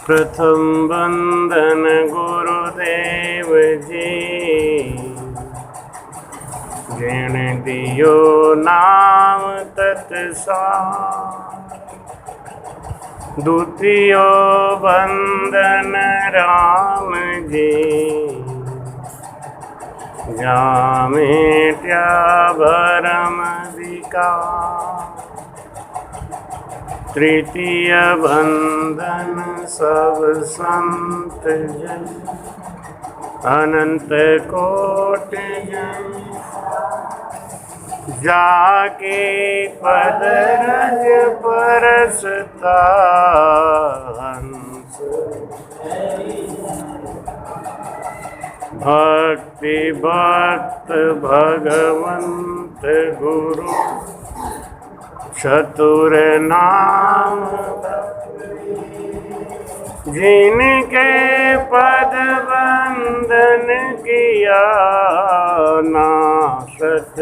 प्रथम वंदन गुरुदेव जी, जिन दियो नाम तत्सार। द्वितीय वंदन राम जी, जामे त्या भरम विकार। तृतीय वंदन सब संत जन, अनंत कोटि जन। जाके पद रज परसता हंस, भक्ति भक्त भगवंत गुरु, चतुर नाम जिनके पद वंदन किया नासत।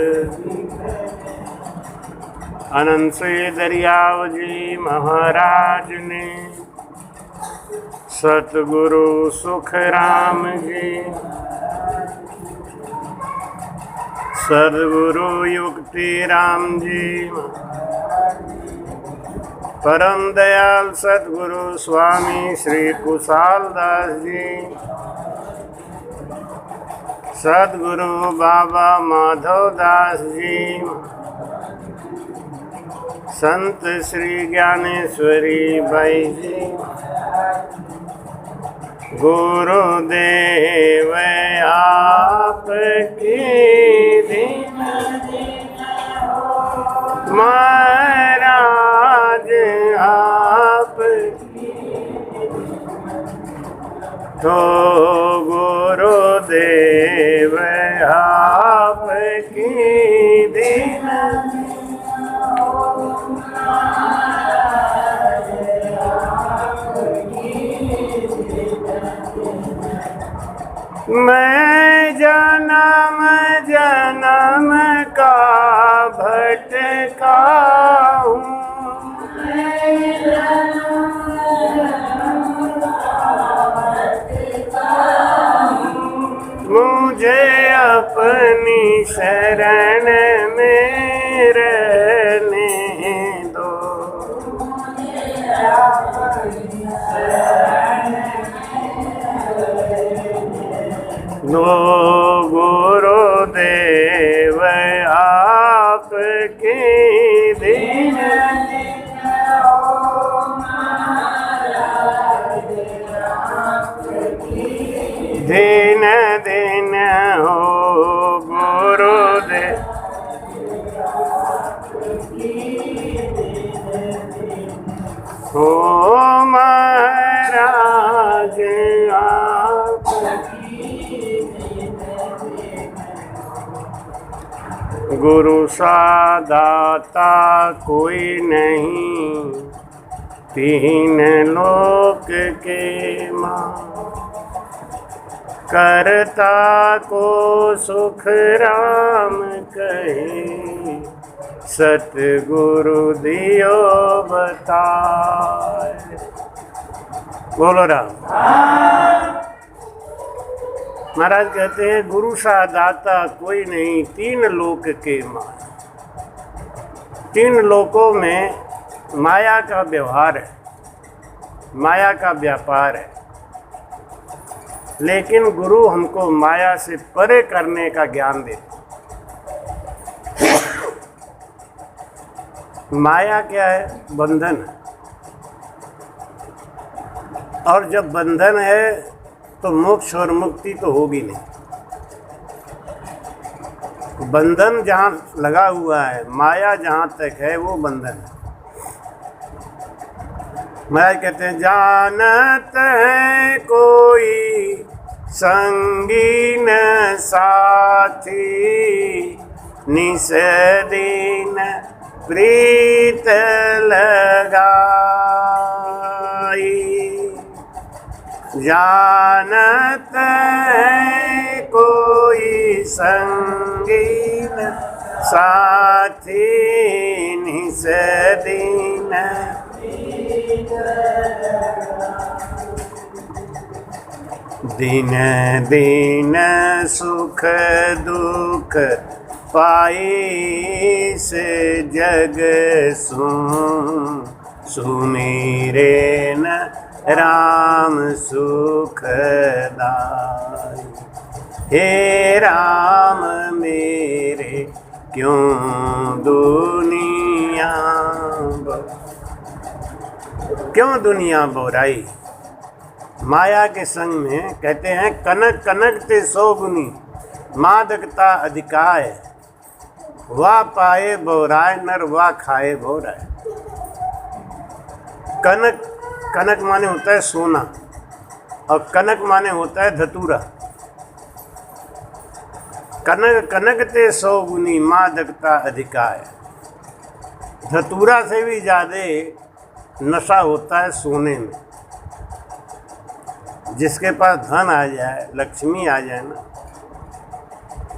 अनंत से दरियाव जी महाराज ने सतगुरु सुख राम जी, सदगुरु युक्ति राम जी, परम दयाल सदगुरु स्वामी श्री कुशाल दास जी, सदगुरु बाबा माधव दास जी, संत श्री ज्ञानेश्वरी बाई जी। गुरुदेव आपकी दीन महाराज आप तो गुरुदेव आपकी दीन मैं जन्म जन्म का भटका हूँ, मुझे अपनी शरण में रहने दो। गुरुदेव आपकी दीन दीन दीन हो गुरुदेव। हो महाराज गुरु सा दाता कोई नहीं, तीन लोक के मां। करता को सुख राम कहे, सतगुरु दियो बताए। बोलो राम। महाराज कहते हैं गुरु सा दाता कोई नहीं, तीन लोक के माया। तीन लोकों में माया का व्यवहार है, माया का व्यापार है, लेकिन गुरु हमको माया से परे करने का ज्ञान देते। माया क्या है? बंधन है, और जब बंधन है तो मोक्ष और मुक्ति तो होगी नहीं। बंधन जहाँ लगा हुआ है, माया जहाँ तक है वो बंधन है। महाराज कहते हैं जानत है कोई संगी न साथी, निस दिन प्रीत लगाई। जानत है कोई संगी न साथी, निस दिन दिन दिन सुख दुख पाई से जग सुमीरे न राम सुखदाई। हे राम मेरे क्यों दुनिया बोराई। माया के संग में कहते हैं कनक कनक ते सौ गुनी मादकता अधिकाय। वाह पाए बोराय नर वाह खाए बोराय। कनक कनक माने होता है सोना और कनक माने होता है धतूरा। कनक कनक ते सौ गुनी मादकता अधिकाय। धतूरा से भी ज़्यादा नशा होता है सोने में। जिसके पास धन आ जाए, लक्ष्मी आ जाए ना,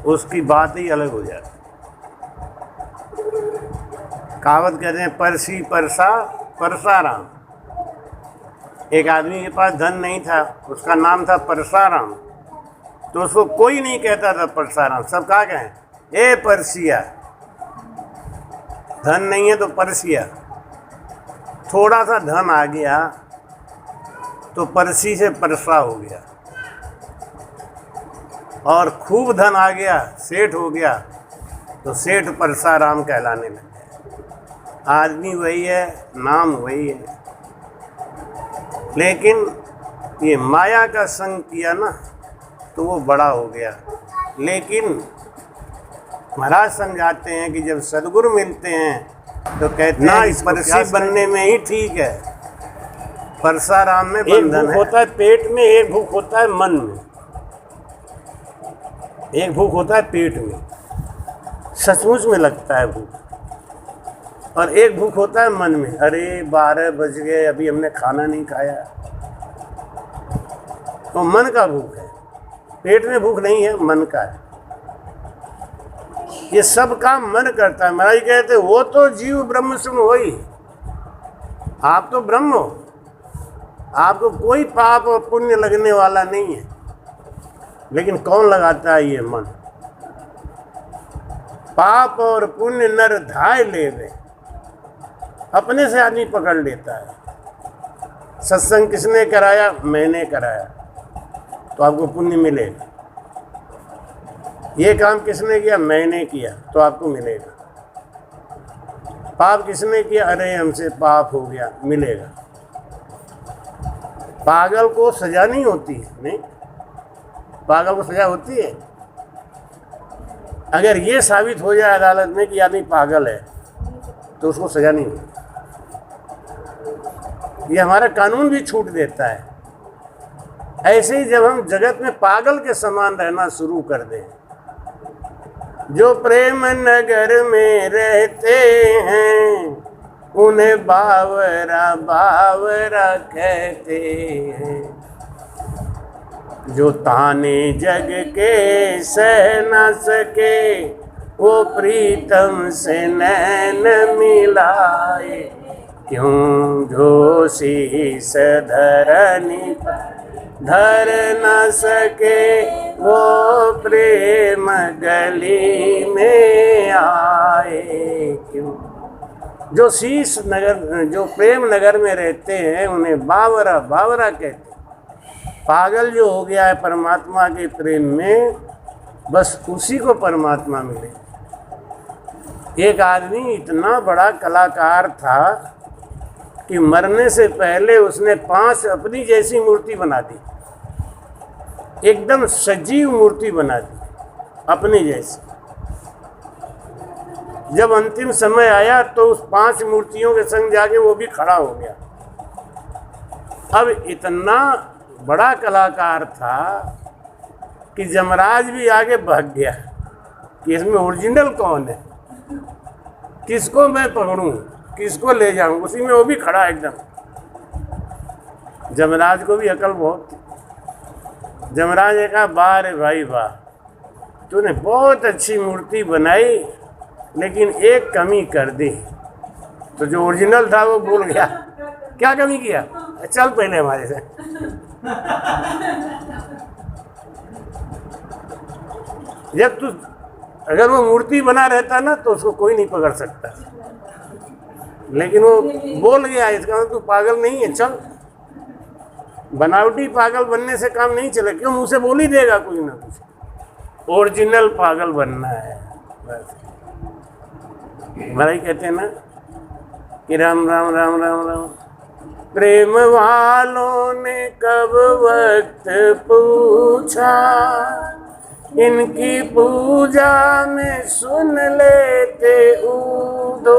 उसकी बात ही अलग हो जाती। कहावत कहते हैं परसी परसा परसाराम। एक आदमी के पास धन नहीं था, उसका नाम था परसाराम, तो उसको कोई नहीं कहता था परसाराम, सब कहा कहें ए परसिया। धन नहीं है तो परसिया। थोड़ा सा धन आ गया तो परसी से परसा हो गया, और खूब धन आ गया, सेठ हो गया, तो सेठ परसाराम कहलाने लगे। आदमी वही है, नाम वही है, लेकिन ये माया का संग किया ना तो वो बड़ा हो गया। लेकिन महाराज समझाते हैं कि जब सदगुरु मिलते हैं तो कहते हैं इस परसी बनने में ही ठीक है। परसाराम में बंधन होता है पेट में, एक भूख होता है मन में, एक भूख होता है पेट में, सचमुच में लगता है भूख, और एक भूख होता है मन में। अरे 12 बज गए, अभी हमने खाना नहीं खाया, तो मन का भूख है। पेट में भूख नहीं है, मन का है। ये सब काम मन करता है। महाराज कहते वो तो जीव ब्रह्म सुन हो ही, आप तो ब्रह्म हो, आपको कोई पाप और पुण्य लगने वाला नहीं है। लेकिन कौन लगाता है? ये मन। पाप और पुण्य नर धाय ले वे, अपने से आदमी पकड़ लेता है। सत्संग किसने कराया? मैंने कराया, तो आपको पुण्य मिलेगा। ये काम किसने किया? मैंने किया, तो आपको मिलेगा। पाप किसने किया? अरे हमसे पाप हो गया, मिलेगा। पागल को सजा नहीं होती है, नहीं, पागल को सजा होती है। अगर ये साबित हो जाए अदालत में कि आदमी पागल है तो उसको सजा नहीं होती। ये हमारा कानून भी छूट देता है। ऐसे ही जब हम जगत में पागल के समान रहना शुरू कर दें, जो प्रेम नगर में रहते हैं उन्हें बावरा बावरा कहते हैं, जो ताने जग के सह न सके वो प्रीतम से नैन मिलाए, क्यों जो शीस धरनी धर न सके वो प्रेम गली में आए, क्यों जो शीश नगर, जो प्रेम नगर में रहते हैं उन्हें बावरा बावरा कहते हैं। पागल जो हो गया है परमात्मा के प्रेम में, बस उसी को परमात्मा मिले। एक आदमी इतना बड़ा कलाकार था कि मरने से पहले उसने 5 अपनी जैसी मूर्ति बना दी, एकदम सजीव मूर्ति बना दी अपनी जैसी। जब अंतिम समय आया तो उस 5 मूर्तियों के संग जाके वो भी खड़ा हो गया। अब इतना बड़ा कलाकार था कि जमराज भी आगे भाग गया कि इसमें ओरिजिनल कौन है, किसको मैं पकड़ूं, किसको ले जाऊं। उसी में वो भी खड़ा एकदम। जमराज को भी अकल बहुत थी। जमराज ने कहा वाह रे भाई वाह, तूने बहुत अच्छी मूर्ति बनाई, लेकिन एक कमी कर दी। तो जो ओरिजिनल था वो भूल गया। क्या कमी किया? चल पहले हमारे से। जब तू अगर वो मूर्ति बना रहता ना तो उसको कोई नहीं पकड़ सकता, लेकिन वो बोल गया, इसका मतलब तू पागल नहीं है, चल। बनावटी पागल बनने से काम नहीं चले, क्यों? मुंह से बोल ही देगा कुछ ना कुछ। ओरिजिनल पागल बनना है बस। महाराज कहते हैं ना कि राम राम राम राम राम, प्रेम वालों ने कब वक्त पूछा, इनकी पूजा में सुन लेते ऊदो।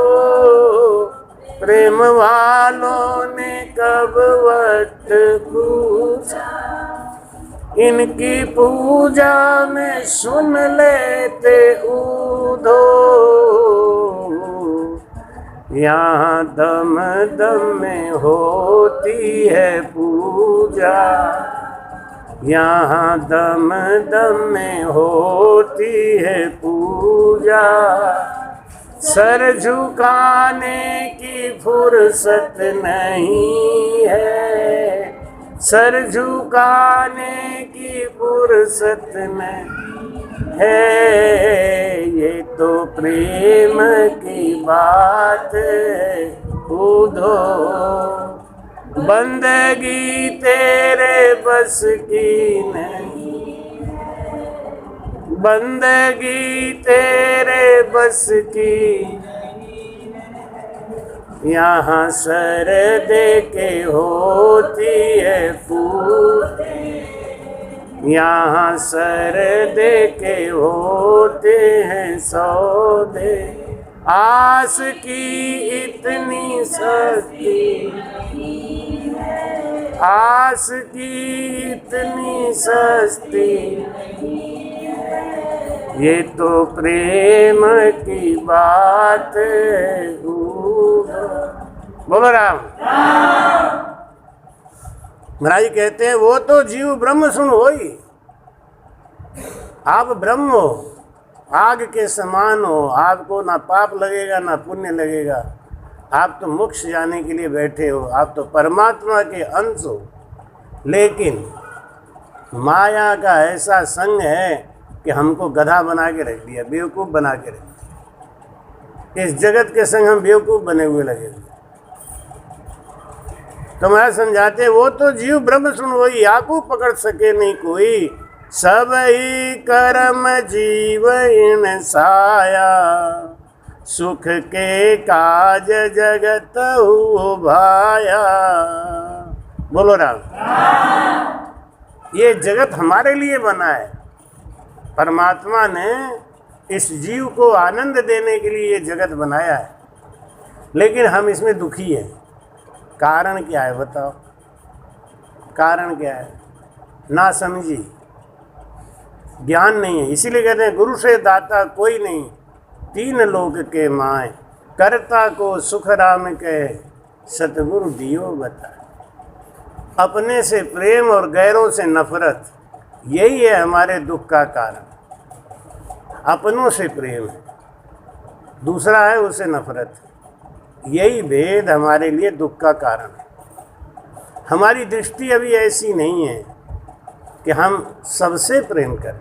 प्रेम वालों ने कब वक्त पूछा, इनकी पूजा में सुन लेते ऊदो। यहाँ दम दम में होती है पूजा, यहाँ दम दम में होती है पूजा। सर झुकाने की फुर्सत नहीं है, सर झुकाने की फुर्सत नहीं है। ये तो प्रेम की बात है खुदो, बंदगी तेरे बस की नहीं, बंदगी तेरे बस की। यहाँ सर दे के होती है पूजा, यहाँ सर दे के होते हैं सौदे। आस की इतनी सस्ती, आस की इतनी सस्ती, ये तो प्रेम की बात है। बोलो राम। महाराज कहते हैं वो तो जीव ब्रह्म सुन होई, आप ब्रह्म हो, आग के समान हो, आपको ना पाप लगेगा ना पुण्य लगेगा, आप तो मोक्ष जाने के लिए बैठे हो, आप तो परमात्मा के अंश हो। लेकिन माया का ऐसा संग है कि हमको गधा बना के रख दिया, बेवकूफ़ बना के रख दिया। इस जगत के संग हम बेवकूफ़ बने हुए लगे हुए। तो मैं समझाते वो तो जीव ब्रह्म सुन वही, आपको पकड़ सके नहीं कोई। सब ही कर्म जीव इन साया, सुख के काज जगत हो भाया। बोलो राम। ये जगत हमारे लिए बना है, परमात्मा ने इस जीव को आनंद देने के लिए ये जगत बनाया है, लेकिन हम इसमें दुखी हैं। कारण क्या है बताओ? कारण क्या है? ना समझी, ज्ञान नहीं है। इसीलिए कहते हैं गुरु से दाता कोई नहीं, तीन लोक के माए। करता को सुख राम कहे, सतगुरु दियो बता। अपने से प्रेम और गैरों से नफरत, यही है हमारे दुख का कारण। अपनों से प्रेम है, दूसरा है उससे नफरत, यही भेद हमारे लिए दुख का कारण है। हमारी दृष्टि अभी ऐसी नहीं है कि हम सबसे प्रेम करें।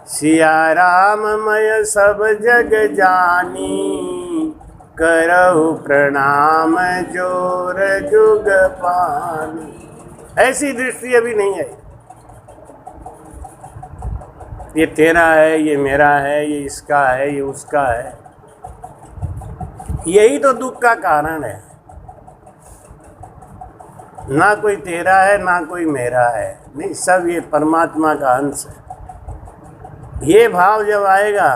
सिया राम मय सब जग जानी, करहु प्रणाम जोर जुग पानी। ऐसी दृष्टि अभी नहीं आई। ये तेरा है, ये मेरा है, ये इसका है, ये उसका है। यही तो दुख का कारण है। ना कोई तेरा है ना कोई मेरा है, नहीं, सब ये परमात्मा का अंश है। ये भाव जब आएगा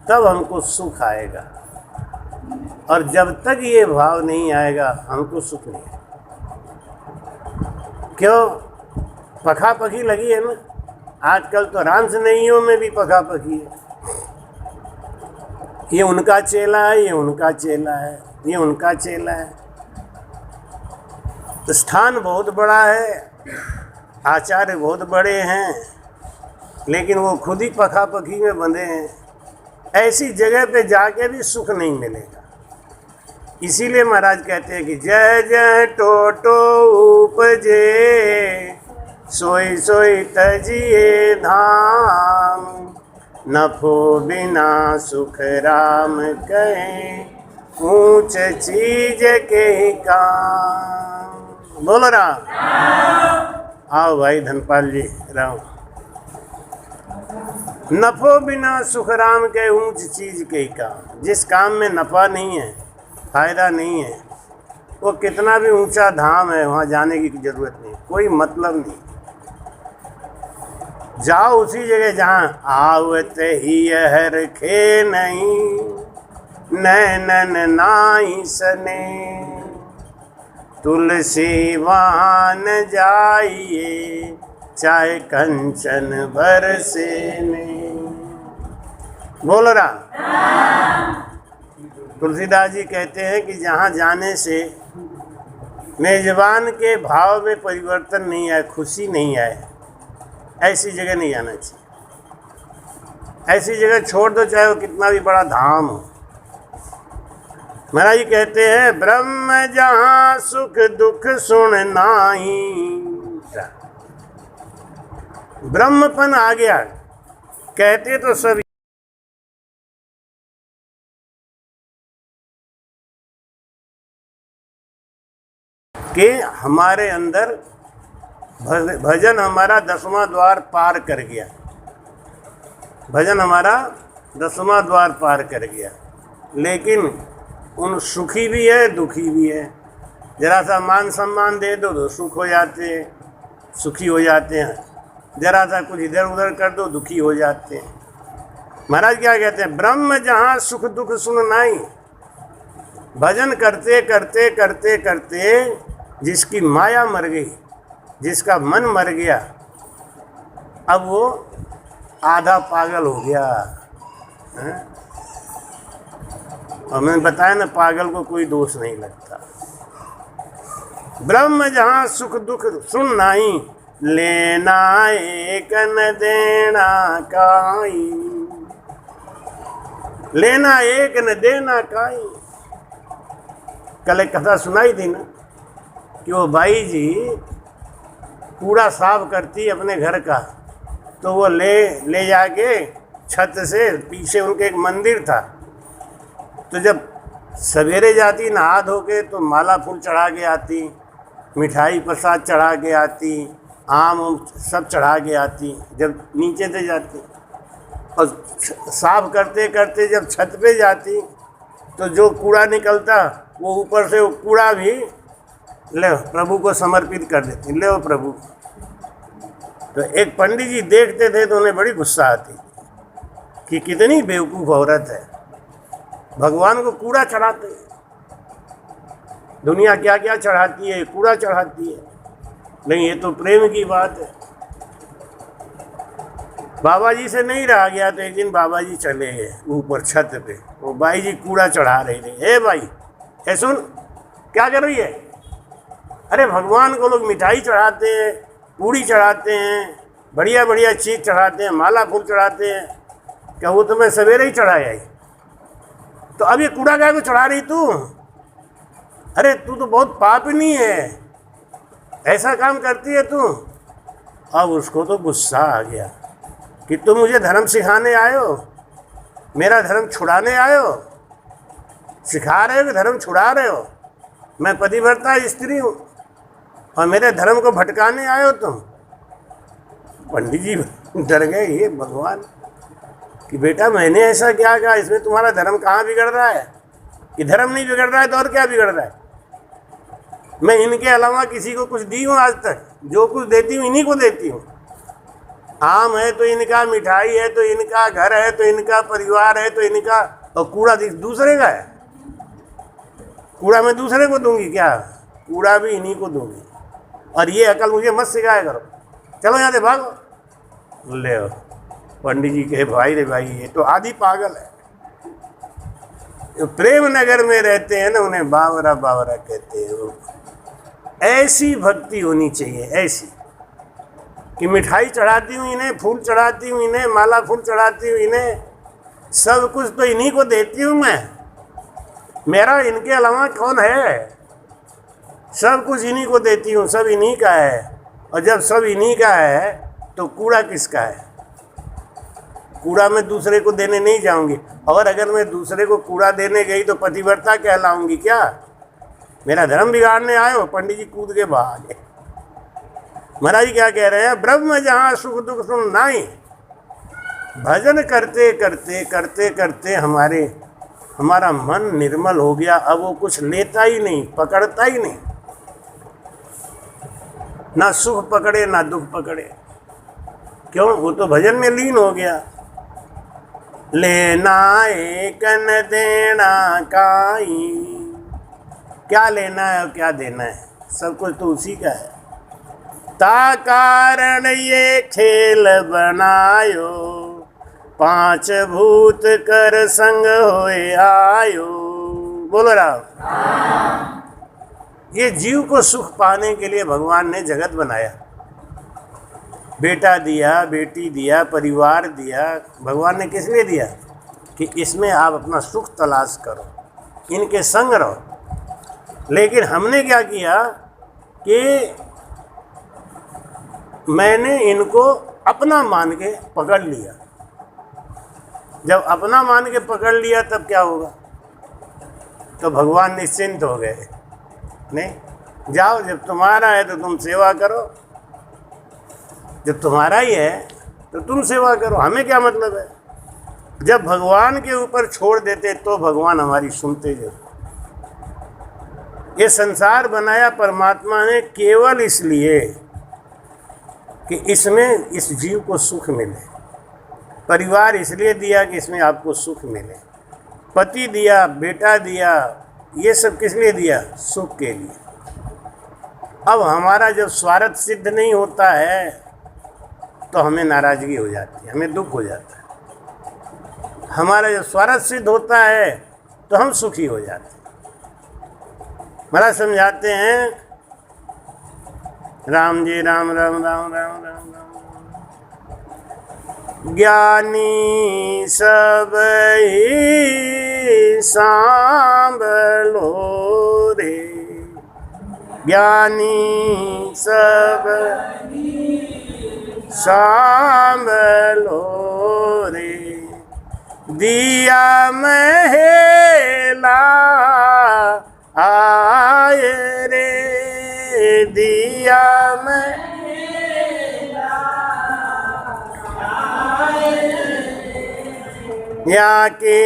तब हमको सुख आएगा, और जब तक ये भाव नहीं आएगा हमको सुख नहीं आएगा। क्यों? पखा पखी लगी है ना। आजकल तो रामस्नेहियों में भी पखा पखी है। ये उनका चेला है, ये उनका चेला है, ये उनका चेला है। तो स्थान बहुत बड़ा है, आचार्य बहुत बड़े हैं, लेकिन वो खुद ही पखा पखी में बंधे हैं। ऐसी जगह पे जाके भी सुख नहीं मिलेगा। इसीलिए महाराज कहते हैं कि जय जय टोटो उपजे, सोई सोई तजिए धाम। नफो बिना सुख राम कहे, ऊंच चीज के काम। बोलो राम। आओ भाई धनपाल जी राम। नफो बिना सुख राम के, ऊंच चीज के काम। जिस काम में नफा नहीं है, फायदा नहीं है, वो कितना भी ऊंचा धाम है वहाँ जाने की जरूरत नहीं, कोई मतलब नहीं। जाओ उसी जगह जहाँ आवत ही हर खे नहीं, नैनन नाई सने, तुलसी वान जाइए चाहे कंचन बरसे ने। बोलो राम। तुलसीदास जी कहते हैं कि जहाँ जाने से मेजबान के भाव में परिवर्तन नहीं आए, खुशी नहीं आए, ऐसी जगह नहीं जाना चाहिए। ऐसी जगह छोड़ दो चाहे वो कितना भी बड़ा धाम हो। महाराज जी कहते हैं ब्रह्म जहाँ सुख दुख सुन नाही, ब्रह्मपन आ गया। कहते तो सब कि हमारे अंदर भजन हमारा 10वां द्वार पार कर गया, भजन हमारा 10वां द्वार पार कर गया। लेकिन उन सुखी भी है दुखी भी है। जरा सा मान सम्मान दे दो तो सुख हो जाते हैं, सुखी हो जाते हैं। जरा सा कुछ इधर उधर कर दो दुखी हो जाते हैं। महाराज क्या कहते हैं, ब्रह्म जहाँ सुख दुख सुन नाई। भजन करते करते करते करते जिसकी माया मर गई, जिसका मन मर गया, अब वो आधा पागल हो गया है? और मैंने बताया ना, पागल को कोई दोष नहीं लगता। ब्रह्म जहाँ सुख दुख सुन नाई, लेना एक न देना काई, लेना एक न देना काई। कल एक कथा सुनाई थी ना कि वो बाई जी कूड़ा साफ करती अपने घर का, तो वो ले जाके छत से पीछे उनके एक मंदिर था, तो जब सवेरे जाती नहा धो के तो माला फूल चढ़ा के आती, मिठाई प्रसाद चढ़ा के आती, आम सब चढ़ा के आती। जब नीचे से जाती और साफ करते करते जब छत पे जाती तो जो कूड़ा निकलता वो ऊपर से वो कूड़ा भी ले प्रभु को समर्पित कर देती, ले प्रभु। तो एक पंडित जी देखते थे तो उन्हें बड़ी गुस्सा आती कि कितनी बेवकूफ़ औरत है, भगवान को कूड़ा चढ़ाते। दुनिया क्या क्या चढ़ाती है, कूड़ा चढ़ाती है। नहीं, ये तो प्रेम की बात है। बाबा जी से नहीं रहा गया तो एक दिन बाबा जी चले गए ऊपर छत पे, वो बाई जी कूड़ा चढ़ा रहे थे। ए भाई, ए सुन, क्या कर रही है? अरे भगवान को लोग मिठाई चढ़ाते हैं, पूड़ी चढ़ाते हैं, बढ़िया बढ़िया चीज़ चढ़ाते हैं, माला फूल चढ़ाते हैं, क्या वो तुम्हें सवेरे ही चढ़ाया? तो अब ये कूड़ा क्या को चढ़ा रही तू? अरे तू तो बहुत पापनी है, ऐसा काम करती है तू। अब उसको तो गुस्सा आ गया कि तुम मुझे धर्म सिखाने आए हो, मेरा धर्म छुड़ाने आए हो, सिखा रहे हो कि धर्म छुड़ा रहे हो? मैं पतिव्रता स्त्री हूँ और मेरे धर्म को भटकाने आए हो तुम। पंडित जी डर गए, ये भगवान, कि बेटा मैंने ऐसा क्या कहा, इसमें तुम्हारा धर्म कहाँ बिगड़ रहा है? कि धर्म नहीं बिगड़ रहा है तो और क्या बिगड़ रहा है? मैं इनके अलावा किसी को कुछ दी हूँ आज तक? जो कुछ देती हूँ इन्हीं को देती हूँ। आम है तो इनका, मिठाई है तो इनका, घर है तो इनका, परिवार है तो इनका, और कूड़ा दूसरे का है। कूड़ा मैं दूसरे को दूंगी क्या? कूड़ा भी इन्हीं को दूंगी। और ये अकल मुझे मत सिखाया करो, चलो यहाँ से भागो। ले पंडित जी कहे भाई रे भाई, ये तो आदि पागल है। जो प्रेम नगर में रहते हैं ना उन्हें बावरा बावरा कहते हैं। वो ऐसी भक्ति होनी चाहिए, ऐसी कि मिठाई चढ़ाती हूँ इन्हें, फूल चढ़ाती हूँ इन्हें, माला फूल चढ़ाती हूँ इन्हें, सब कुछ तो इन्हीं को देती हूँ मैं। मेरा इनके अलावा कौन है? सब कुछ इन्हीं को देती हूँ, सब इन्हीं का है। और जब सब इन्हीं का है तो कूड़ा किसका है? कूड़ा मैं दूसरे को देने नहीं जाऊंगी। और अगर मैं दूसरे को कूड़ा देने गई तो पतिव्रता कहलाऊंगी क्या? मेरा धर्म बिगाड़ने आए हो? पंडित जी कूद के भागे। महाराज जी क्या कह रहे हैं? ब्रह्म जहाँ सुख दुख सुन नाई। भजन करते करते करते करते हमारा मन निर्मल हो गया। अब वो कुछ लेता ही नहीं, पकड़ता ही नहीं, ना सुख पकड़े ना दुख पकड़े। क्यों? वो तो भजन में लीन हो गया। लेना एक न देना काई। क्या लेना है और क्या देना है? सब कुछ तो उसी का है। ता कारण ये खेल बनायो, पांच भूत कर संग होए आयो। बोलो राम। ये जीव को सुख पाने के लिए भगवान ने जगत बनाया। बेटा दिया, बेटी दिया, परिवार दिया। भगवान ने किस लिए दिया? कि इसमें आप अपना सुख तलाश करो, इनके संग रहो। लेकिन हमने क्या किया कि मैंने इनको अपना मान के पकड़ लिया। जब अपना मान के पकड़ लिया तब क्या होगा? तो भगवान निश्चिंत हो गए। नहीं, जाओ, जब तुम्हारा है तो तुम सेवा करो, जब तुम्हारा ही है तो तुम सेवा करो, हमें क्या मतलब है। जब भगवान के ऊपर छोड़ देते तो भगवान हमारी सुनते जरूर। ये संसार बनाया परमात्मा ने केवल इसलिए कि इसमें इस जीव को सुख मिले। परिवार इसलिए दिया कि इसमें आपको सुख मिले। पति दिया, बेटा दिया, ये सब किस लिए दिया? सुख के लिए। अब हमारा जब स्वार्थ सिद्ध नहीं होता है तो हमें नाराजगी हो जाती है, हमें दुख हो जाता है। हमारा जब स्वार्थ सिद्ध होता है तो हम सुखी हो जाते हैं। महाराज समझाते हैं, राम जी राम राम राम राम राम राम। ज्ञानी सब ही सांभलो रे, ज्ञानी सब सांभलो रे। दिया महला आए रे, दिया या के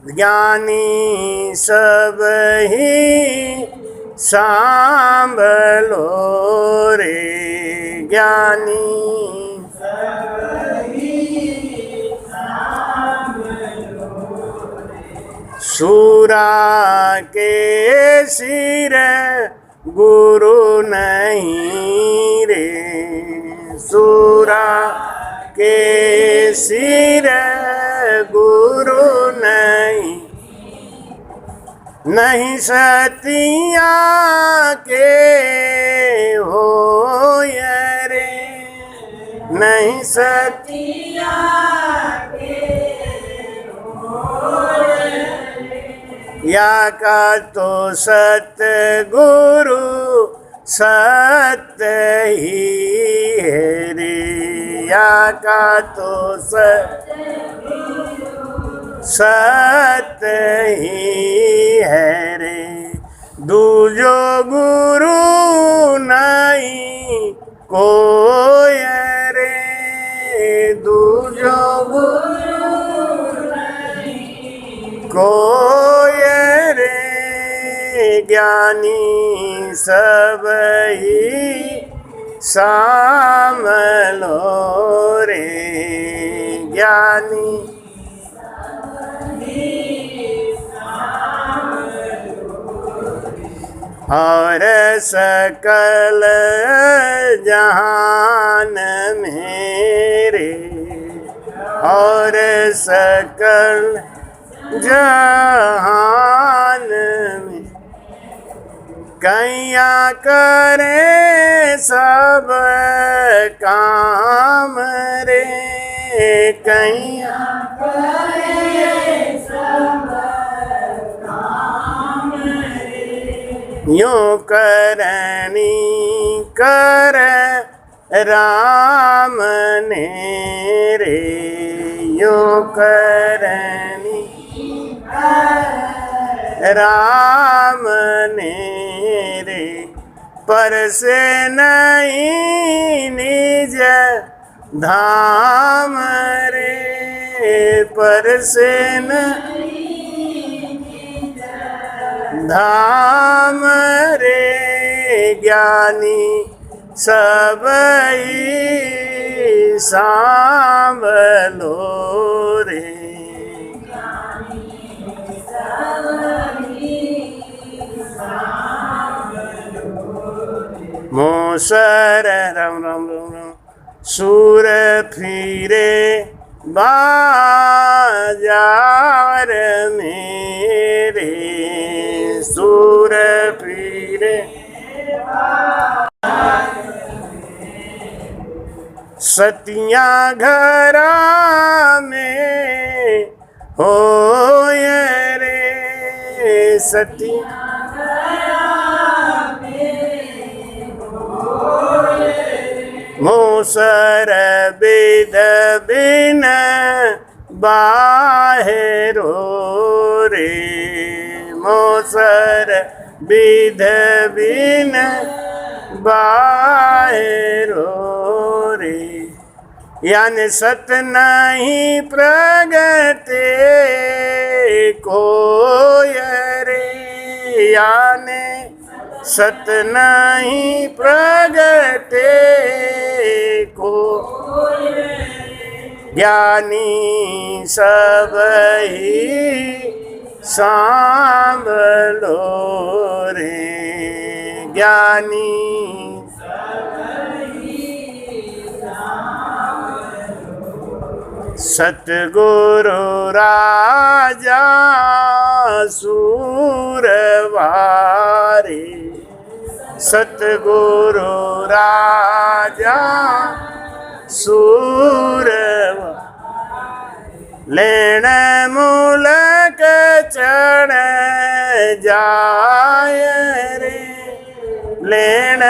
ज्ञानी सब ही सांभलो रे, ज्ञानी सब ही सांभलो रे। सूरा के सिर गुरु नहीं रे, सूरा के सिर गुरु नहीं, नहीं सतिया के हो रे, नहीं सतिया के हो रे। या का तो सतगुरु सत्य ही है रे, या का तो सत्य ही है रे। दूजो गुरु नहीं कोई रे, दूजो गुरु नहीं कोई रे। ज्ञानी सब ही सांभलो रे, ज्ञानी और सकल जहान मेरे, और सकल जहान में कैया करे सब काम रे, कैया करे सब काम रे। यूं करनी कर राम ने रे, यो करनी राम ने रे पर से नहीं निज धाम रे पर से धाम रे ज्ञानी सबई सांभलो रे मोसर राम राम राम राम सूर फिरे बाजार मेरे सूर फिरे सतिया घरा में हो रे सतिया मोसर बिद बिन बाहरो रे मोसर बिद बिन बाहरो रे यानी सत नहीं प्रगटे कोय रे यानी सत नहीं प्रगटे को ज्ञानी सबही सांभलो रे ज्ञानी सतगुरु राजा सूरवारे सतगुरु राजा सूरवा लेण मूलक चढ़ जाय रे लेण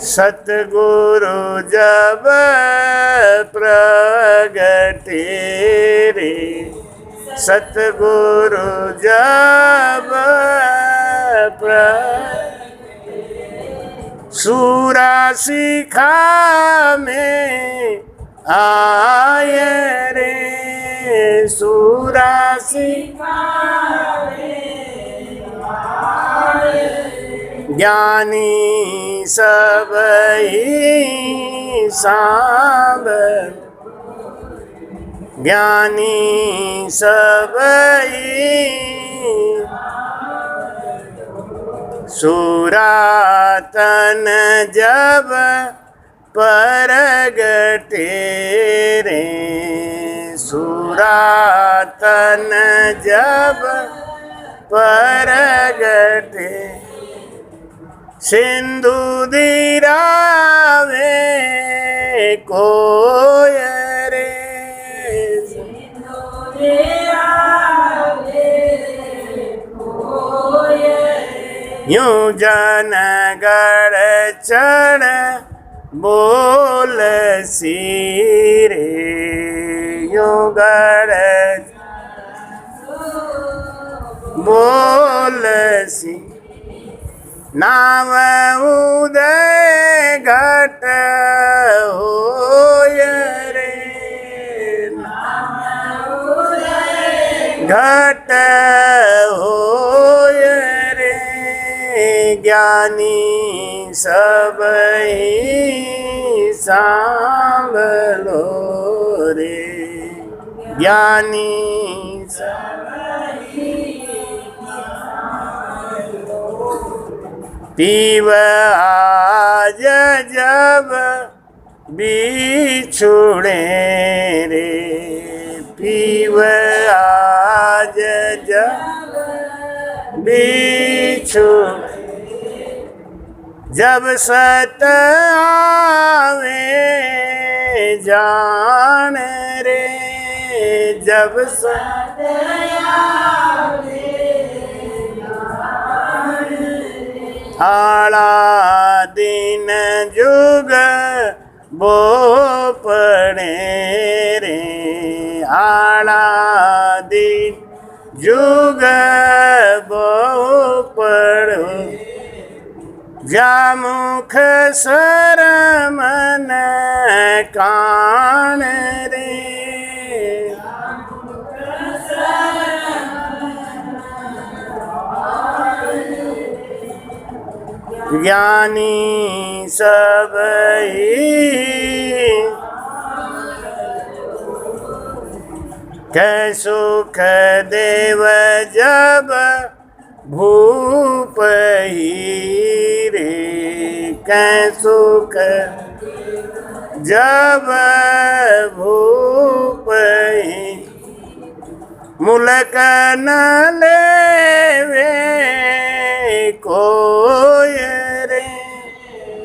सतगुरु जब प्रगटे रे सतगुरु जब सूरा शिखा में आय रे सूरा शिखा ज्ञानी सबही सांभल ज्ञानी सबही सुरातन जब परगटे रे सुरातन जब परगटे सिंधु दीरावे कोय रे यूं जनगढ़ चढ़ बोल सिरे यूं गढ़ बोल सी नाम उदय घट होय रे घट होय रे ज्ञानी सबही सांभलो रे ज्ञानी पीव आज जब बिछुड़े रे पीव आज जब बिछुड़े जब सत आवे जान रे जब सत आवे आला दिन जुग बो पड़े रे, आला दिन जुग बो पड़ो, जा मुख सर मन कान रे, ज्ञानी सबई कै सुख देव जब भूप ही रे, कै सुख जब भूप ही, मुलक न लेवे कोय रे,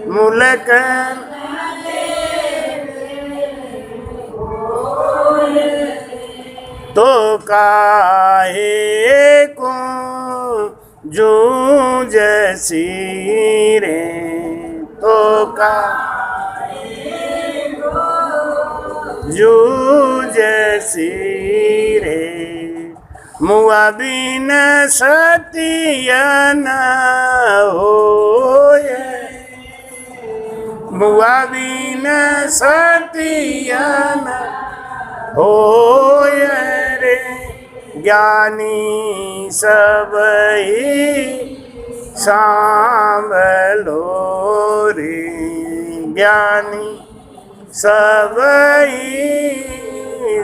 मुलक तो काहे को जूझ रे, तो का जूझ रे, मुआ बिन सतिया न होय, मुआ बिन सतिया न होय रे, ज्ञानी सबई सांभलो रे, ज्ञानी सबई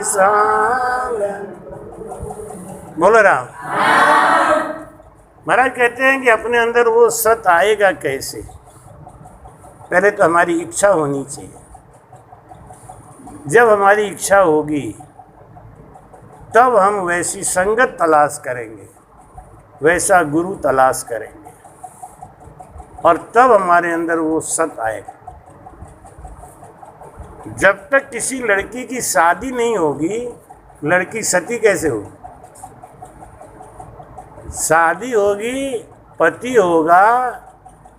सांभलो। बोलो राम। महाराज कहते हैं कि अपने अंदर वो सत आएगा कैसे? पहले तो हमारी इच्छा होनी चाहिए। जब हमारी इच्छा होगी तब हम वैसी संगत तलाश करेंगे, वैसा गुरु तलाश करेंगे, और तब हमारे अंदर वो सत आएगा। जब तक किसी लड़की की शादी नहीं होगी, लड़की सती कैसे होगी? शादी होगी, पति होगा,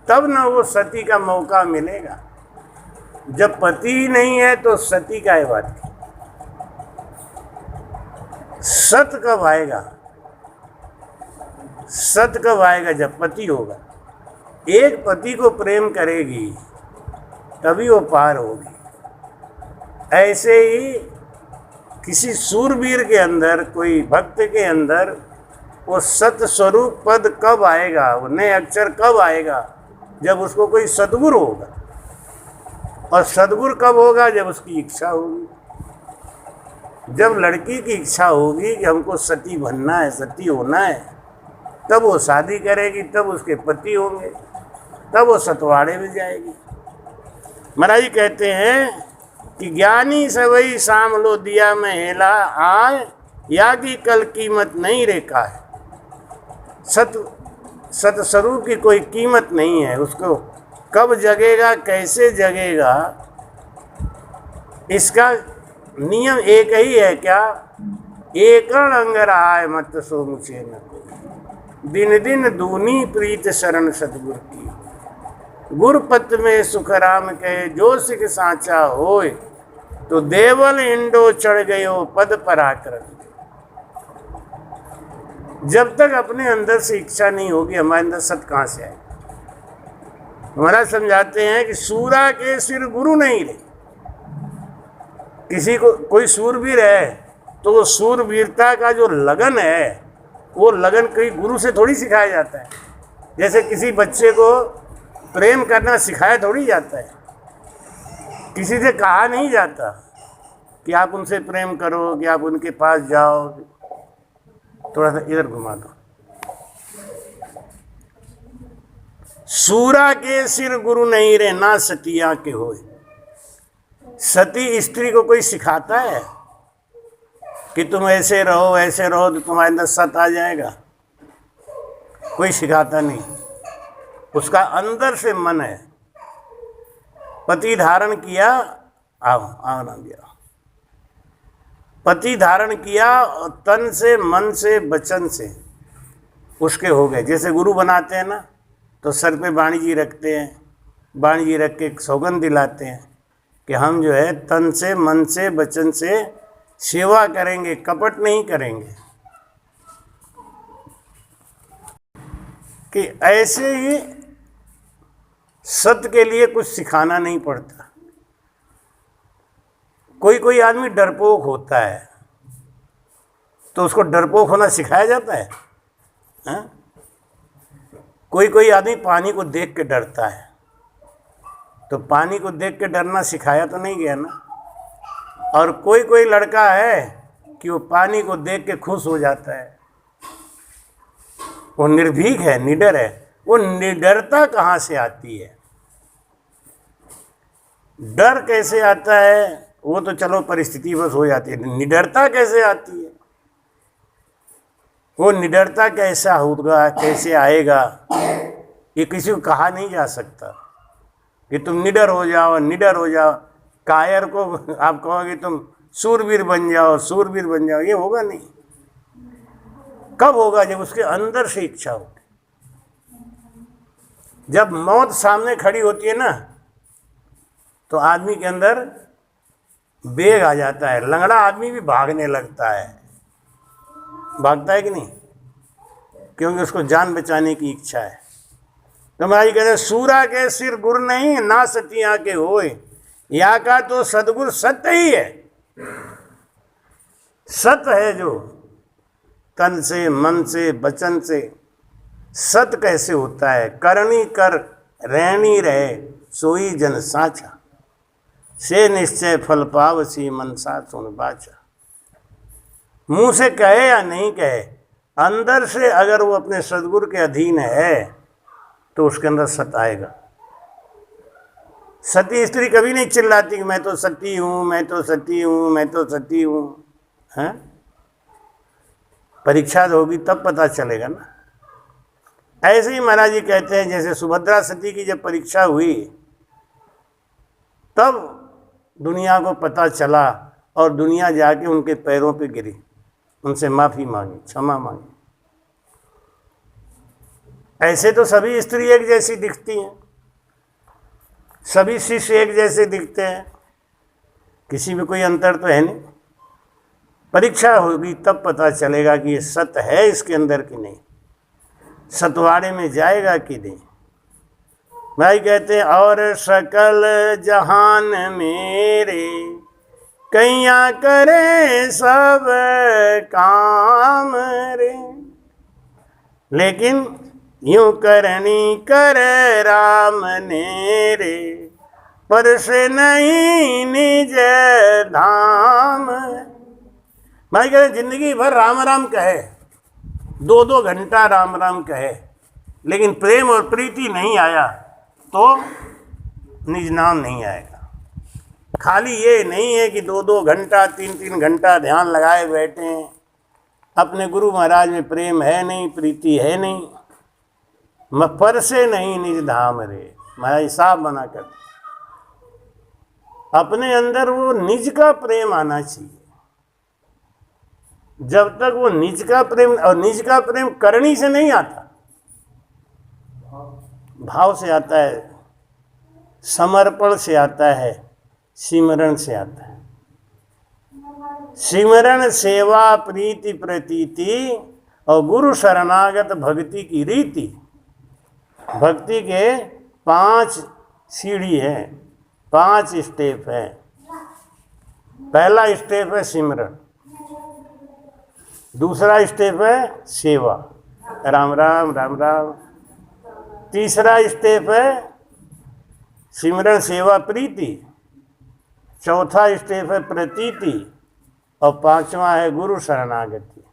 तब ना वो सती का मौका मिलेगा। जब पति ही नहीं है तो सती का है बात की। सत कब आएगा? सत कब आएगा? जब पति होगा। एक पति को प्रेम करेगी तभी वो पार होगी। ऐसे ही किसी सूरवीर के अंदर, कोई भक्त के अंदर वो सत स्वरूप पद कब आएगा, वो नए अक्षर कब आएगा? जब उसको कोई सद्गुरु होगा। और सद्गुरु कब होगा? जब उसकी इच्छा होगी। जब लड़की की इच्छा होगी कि हमको सती बनना है, सती होना है, तब वो शादी करेगी, तब उसके पति होंगे, तब वो सतवाड़े में जाएगी। महाराज कहते हैं कि ज्ञानी सवई सामलो दिया में हेला आए, या की कल कीमत नहीं रेखा है। सत स्वरूप की कोई कीमत नहीं है। उसको कब जगेगा, कैसे जगेगा, इसका नियम एक ही है क्या? एकण अंग रहा है मत सो मुझे न, दिन दिन दूनी प्रीत शरण सतगुर की, गुरपत में सुख राम कहे जो सिख साचा होए, तो देवल इंडो चढ़ गयो पद पराक्रम। जब तक अपने अंदर से इच्छा नहीं होगी, हमारे अंदर सत कहाँ से आए? हमारा समझाते हैं कि सूरा के सिर गुरु नहीं रहे। किसी को कोई सूरवीर है तो वो सूरवीरता का जो लगन है, वो लगन कोई गुरु से थोड़ी सिखाया जाता है। जैसे किसी बच्चे को प्रेम करना सिखाया थोड़ी जाता है, किसी से कहा नहीं जाता कि आप उनसे प्रेम करो, कि आप उनके पास जाओ। थोड़ा सा इधर घुमा दो। सूरा के सिर गुरु नहीं रे, ना सतिया के होए। सती स्त्री को कोई सिखाता है कि तुम ऐसे रहो, ऐसे रहो तो तुम्हारे अंदर सत आ जाएगा? कोई सिखाता नहीं। उसका अंदर से मन है। पति धारण किया, आओ ना दिया, पति धारण किया, तन से, मन से, वचन से उसके हो गए। जैसे गुरु बनाते हैं ना, तो सर पे वाणी जी रखते हैं, वाणी जी रख के सौगंध दिलाते हैं कि हम जो है तन से, मन से, वचन से सेवा करेंगे, कपट नहीं करेंगे। कि ऐसे ही सत्य के लिए कुछ सिखाना नहीं पड़ता। कोई कोई आदमी डरपोक होता है तो उसको डरपोक होना सिखाया जाता है, हाँ? कोई कोई आदमी पानी को देख के डरता है तो पानी को देख के डरना सिखाया तो नहीं गया ना। और कोई कोई लड़का है कि वो पानी को देख के खुश हो जाता है, वो निर्भीक है, निडर है। वो निडरता कहाँ से आती है? डर कैसे आता है वो तो चलो परिस्थिति बस हो जाती है, निडरता कैसे आती है? वो निडरता कैसा होगा, कैसे आएगा, ये किसी को कहा नहीं जा सकता कि तुम निडर हो जाओ, निडर हो जाओ। कायर को आप कहोगे तुम सूरवीर बन जाओ, सूरवीर बन जाओ, ये होगा नहीं। कब होगा? जब उसके अंदर से इच्छा हो। जब मौत सामने खड़ी होती है ना तो आदमी के अंदर वेग आ जाता है। लंगड़ा आदमी भी भागने लगता है, भागता है कि नहीं? क्योंकि उसको जान बचाने की इच्छा है। तो महाराज कहते हैं सूरा के सिर गुर नहीं ना सतिया के होए, या का तो सदगुर सत्य ही है। सत्य है जो तन से, मन से, वचन से। सत्य कैसे होता है? करनी कर रहनी रहे सोई जन साचा, से निश्चय फल पावसी मनसा सुन बाचा। मुंह से कहे या नहीं कहे, अंदर से अगर वो अपने सदगुरु के अधीन है तो उसके अंदर सत्य आएगा। सती स्त्री कभी नहीं चिल्लाती कि मैं तो सती हूँ, मैं तो सती हूँ, मैं तो सती हूँ, हैं? परीक्षा होगी तब पता चलेगा ना। ऐसे ही महाराज जी कहते हैं जैसे सुभद्रा सती की जब परीक्षा हुई तब दुनिया को पता चला और दुनिया जाके उनके पैरों पे गिरी, उनसे माफ़ी मांगी, क्षमा मांगी। ऐसे तो सभी स्त्री एक जैसी दिखती हैं, सभी शिष्य एक जैसे दिखते हैं, किसी में कोई अंतर तो है नहीं। परीक्षा होगी तब पता चलेगा कि ये सत्य है इसके अंदर कि नहीं, सतवाड़े में जाएगा कि नहीं। भाई कहते हैं और सकल जहान मेरे कैया करे सब काम रे, लेकिन यूं करनी कर राम नेरे, पर से नहीं निज धाम। भाई कहते जिंदगी भर राम राम कहे, 2-2 घंटा राम राम कहे, लेकिन प्रेम और प्रीति नहीं आया तो निज नाम नहीं आएगा। खाली ये नहीं है कि 2-2 घंटा 3-3 घंटा ध्यान लगाए बैठे हैं, अपने गुरु महाराज में प्रेम है नहीं, प्रीति है नहीं, पर से नहीं निज धाम रे। महाराज साफ बना कर, अपने अंदर वो निज का प्रेम आना चाहिए। जब तक वो निज का प्रेम, और निज का प्रेम करनी से नहीं आता, भाव से आता है, समर्पण से आता है, सिमरण से आता है। सिमरण सीमा प्रीति प्रतीति और गुरु शरणागत भक्ति की रीति। भक्ति के 5 सीढ़ी है, 5 स्टेप है। पहला स्टेप है सिमरण, दूसरा स्टेप है सेवा, राम राम राम राम। तीसरा स्टेप है सिमरण सेवा प्रीति, चौथा स्टेप है प्रतीति और 5वां है गुरु शरणागति,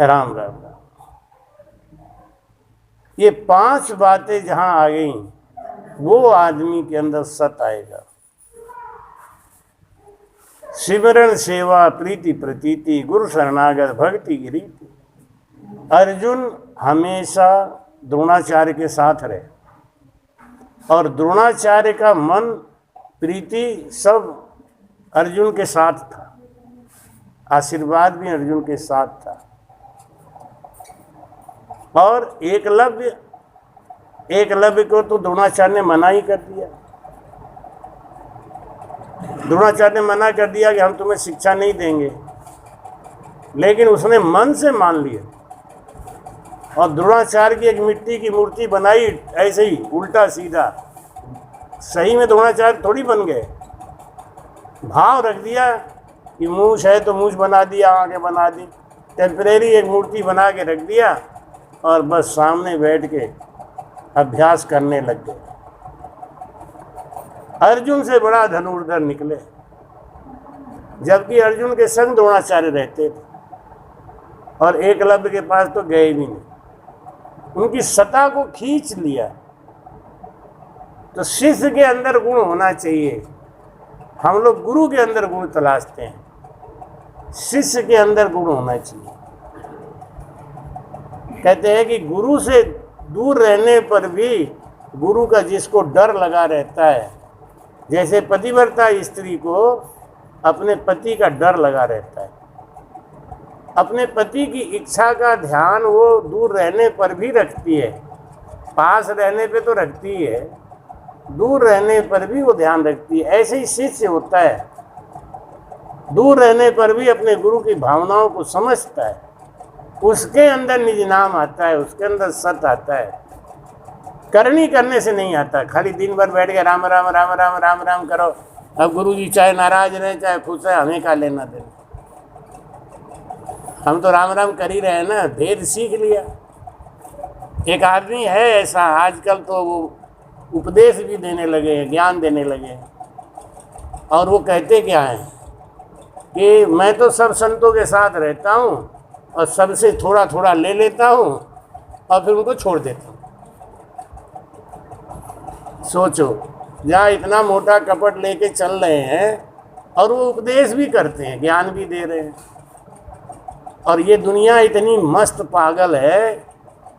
राम राम राम। ये 5 बातें जहाँ आ गई वो आदमी के अंदर सत आएगा। सिमरण सेवा प्रीति प्रतीति गुरु शरणागत भक्ति की रीति। अर्जुन हमेशा द्रोणाचार्य के साथ रहे और द्रोणाचार्य का मन प्रीति सब अर्जुन के साथ था, आशीर्वाद भी अर्जुन के साथ था। और एकलव्य एकलव्य को तो द्रोणाचार्य ने मना ही कर दिया। द्रोणाचार्य ने मना कर दिया कि हम तुम्हें शिक्षा नहीं देंगे, लेकिन उसने मन से मान लिया और द्रोणाचार्य की एक मिट्टी की मूर्ति बनाई, ऐसे ही उल्टा सीधा। सही में द्रोणाचार्य थोड़ी बन गए, भाव रख दिया कि मूछ है तो मूछ बना दिया, आगे बना दी, टेम्परेरी एक मूर्ति बना के रख दिया और बस सामने बैठ के अभ्यास करने लग गए। अर्जुन से बड़ा धनुर्धर निकले, जबकि अर्जुन के संग द्रोणाचार्य रहते थे और एकलव्य के पास तो गए भी नहीं। उनकी सत्ता को खींच लिया। तो शिष्य के अंदर गुण होना चाहिए। हम लोग गुरु के अंदर गुण तलाशते हैं, शिष्य के अंदर गुण होना चाहिए। कहते हैं कि गुरु से दूर रहने पर भी गुरु का जिसको डर लगा रहता है, जैसे पतिव्रता स्त्री को अपने पति का डर लगा रहता है, अपने पति की इच्छा का ध्यान वो दूर रहने पर भी रखती है। पास रहने पे तो रखती है, दूर रहने पर भी वो ध्यान रखती है। ऐसे ही शिष्य होता है, दूर रहने पर भी अपने गुरु की भावनाओं को समझता है, उसके अंदर निज नाम आता है, उसके अंदर सत आता है। करनी करने से नहीं आता, खाली दिन भर बैठ के राम राम राम राम राम राम करो। अब गुरु जी चाहे नाराज रहे चाहे खुश है, हमें क्या लेना देना। हम तो राम राम कर ही रहे हैं ना, भेद सीख लिया। एक आदमी है ऐसा, आजकल तो वो उपदेश भी देने लगे हैं, ज्ञान देने लगे हैं, और वो कहते क्या हैं कि मैं तो सब संतों के साथ रहता हूँ और सबसे थोड़ा थोड़ा ले लेता हूँ और फिर उनको छोड़ देता हूँ। सोचो, जहाँ इतना मोटा कपट लेके चल रहे हैं और वो उपदेश भी करते हैं, ज्ञान भी दे रहे हैं, और ये दुनिया इतनी मस्त पागल है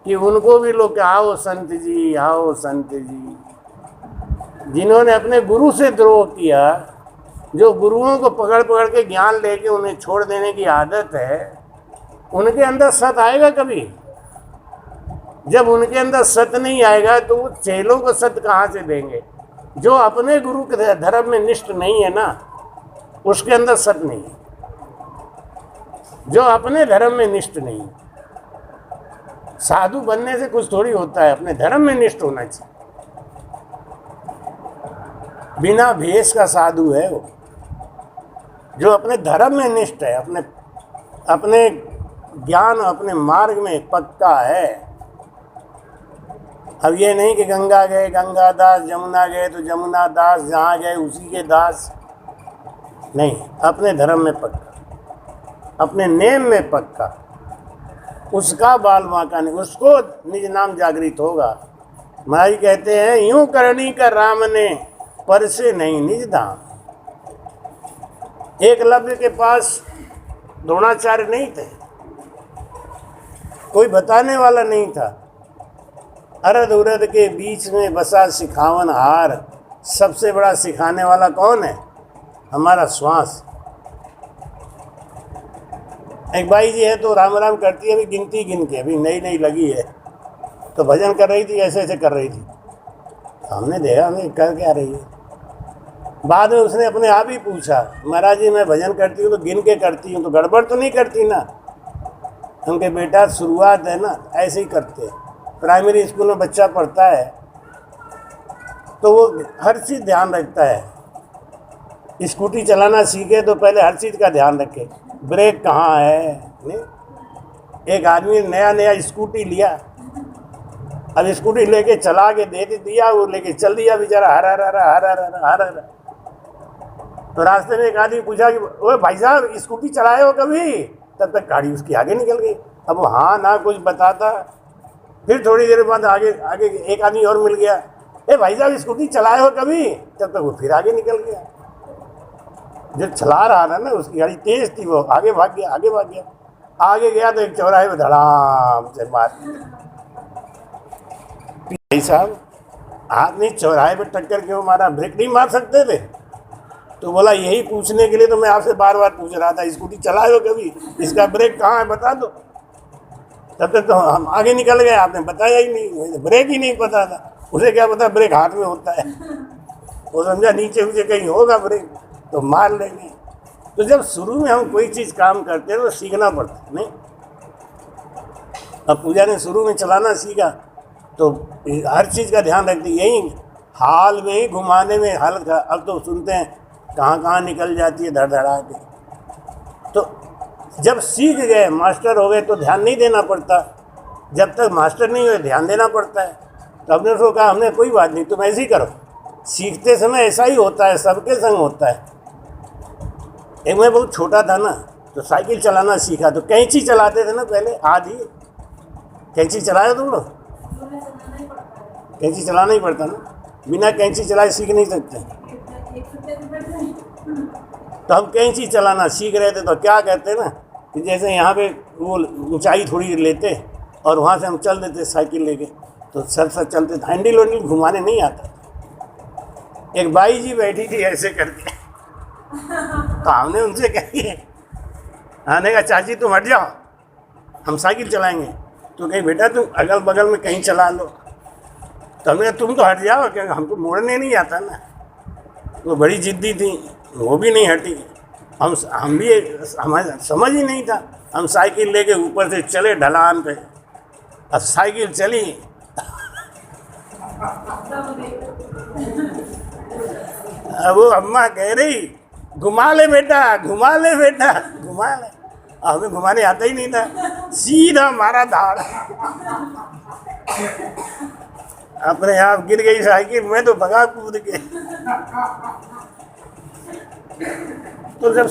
कि उनको भी लोग आओ संत जी, आओ संत जी। जिन्होंने अपने गुरु से द्रोह किया, जो गुरुओं को पकड़ पकड़ के ज्ञान लेके उन्हें छोड़ देने की आदत है, उनके अंदर सत आएगा कभी? जब उनके अंदर सत नहीं आएगा तो वो चेलों को सत कहाँ से देंगे? जो अपने गुरु के धर्म में निष्ठ नहीं है ना, उसके अंदर सत नहीं है। जो अपने धर्म में निष्ठ नहीं, साधु बनने से कुछ थोड़ी होता है, अपने धर्म में निष्ठ होना चाहिए। बिना भेष का साधु है वो, जो अपने धर्म में निष्ठ है, अपने ज्ञान अपने मार्ग में पक्का है। अब ये नहीं कि गंगा गए गंगा दास, जमुना गए तो जमुना दास, जहाँ गए उसी के दास, नहीं, अपने धर्म में पक्का, अपने नेम में पक्का, उसका बाल बांका नहीं, उसको निज नाम जागृत होगा। महाराज कहते हैं, यूं करनी कर राम ने पर से नहीं निज धाम। एकलव्य के पास द्रोणाचार्य नहीं थे, कोई बताने वाला नहीं था। अरद उरद के बीच में बसा सिखावन हार। सबसे बड़ा सिखाने वाला कौन है? हमारा श्वास। एक बाई जी है तो राम राम करती है, अभी गिनती गिन के, अभी नई नई लगी है, तो भजन कर रही थी, ऐसे ऐसे कर रही थी। हमने देखा, हमें कर क्या रही है। बाद में उसने अपने आप ही पूछा, महाराज जी मैं भजन करती हूँ तो गिन के करती हूँ, तो गड़बड़ तो नहीं करती ना? उनके बेटा शुरुआत है ना, ऐसे ही करते हैं। प्राइमरी स्कूल में बच्चा पढ़ता है तो वो हर चीज़ ध्यान रखता है। स्कूटी चलाना सीखे तो पहले हर चीज़ का ध्यान रखे, ब्रेक कहाँ है। नहीं, एक आदमी नया नया स्कूटी लिया, अब स्कूटी लेके चला के दे दिया, वो लेके चल दिया बेचारा, हर हर हर हर हर हर हर हर। तो रास्ते में एक आदमी पूछा कि ओए भाई साहब स्कूटी चलाए हो कभी? तब तक गाड़ी उसकी आगे निकल गई। अब वो हाँ ना कुछ बताता। फिर थोड़ी देर बाद आगे आगे एक आदमी और मिल गया, ए भाई साहब स्कूटी चलाए हो कभी? तब तक वो फिर आगे निकल गया। जो चला रहा था ना, उसकी गाड़ी तेज थी, वो आगे भाग गया, आगे भाग गया। आगे गया तो एक चौराहे में धड़ाम से मार। भाई साहब आपने चौराहे पे टक्कर क्यों मारा? ब्रेक नहीं मार सकते थे? तो बोला यही पूछने के लिए तो मैं आपसे बार बार पूछ रहा था, स्कूटी चलाए हो कभी? इसका ब्रेक कहाँ है बता दो। तब तक तो हम आगे निकल गए, आपने बताया ही नहीं, मुझे ब्रेक ही नहीं पता था। उसे क्या पता ब्रेक हाथ में होता है, वो समझा नीचे नीचे कहीं होगा ब्रेक तो मार लेंगे। तो जब शुरू में हम कोई चीज़ काम करते हैं तो सीखना पड़ता है। नहीं, अब पूजा ने शुरू में चलाना सीखा तो हर चीज़ का ध्यान रखती, यही हाल में ही घुमाने में हालत का। अब तो सुनते हैं कहाँ कहाँ निकल जाती है धड़धड़ा के। तो जब सीख गए, मास्टर हो गए तो ध्यान नहीं देना पड़ता। जब तक मास्टर नहीं हुए ध्यान देना पड़ता है। तो हमने उसको कहा, हमने कोई बात नहीं, तुम ऐसे ही करो। सीखते समय ऐसा ही होता है, सबके संग होता है। एक मैं बहुत छोटा था ना, तो साइकिल चलाना सीखा तो कैंची चलाते थे ना पहले, आधी कैंची चलाया तुम लोग? कैंची चलाना ही पड़ता ना, बिना कैंची चलाए सीख नहीं सकते। तो हम कैंची चलाना सीख रहे थे तो क्या कहते ना कि जैसे यहाँ पे वो ऊंचाई थोड़ी लेते और वहाँ से हम चल देते साइकिल लेके, तो सर चलते थे, हैंडल वैंडल घुमाने नहीं आता। एक बाई जी बैठी थी ऐसे करके, तो हमने उनसे कही, आने का चाची तुम हट जाओ, हम साइकिल चलाएंगे। तो कहीं बेटा तुम अगल बगल में कहीं चला लो। तो हमने कहा तुम तो हट जाओ, क्योंकि हमको मोड़ने नहीं आता ना। वो बड़ी जिद्दी थी, वो भी नहीं हटी। हम भी हमारे समझ ही नहीं था। हम साइकिल लेके ऊपर से चले ढलान पे, अब साइकिल चली अब वो अम्मा कह रही घुमा ले बेटा, घुमा ले बेटा, घुमा ले। हमें घुमाने आता ही नहीं था, सीधा मारा धाड़, अपने आप गिर गई साइकिल, मैं तो भगा कूद के। तो जब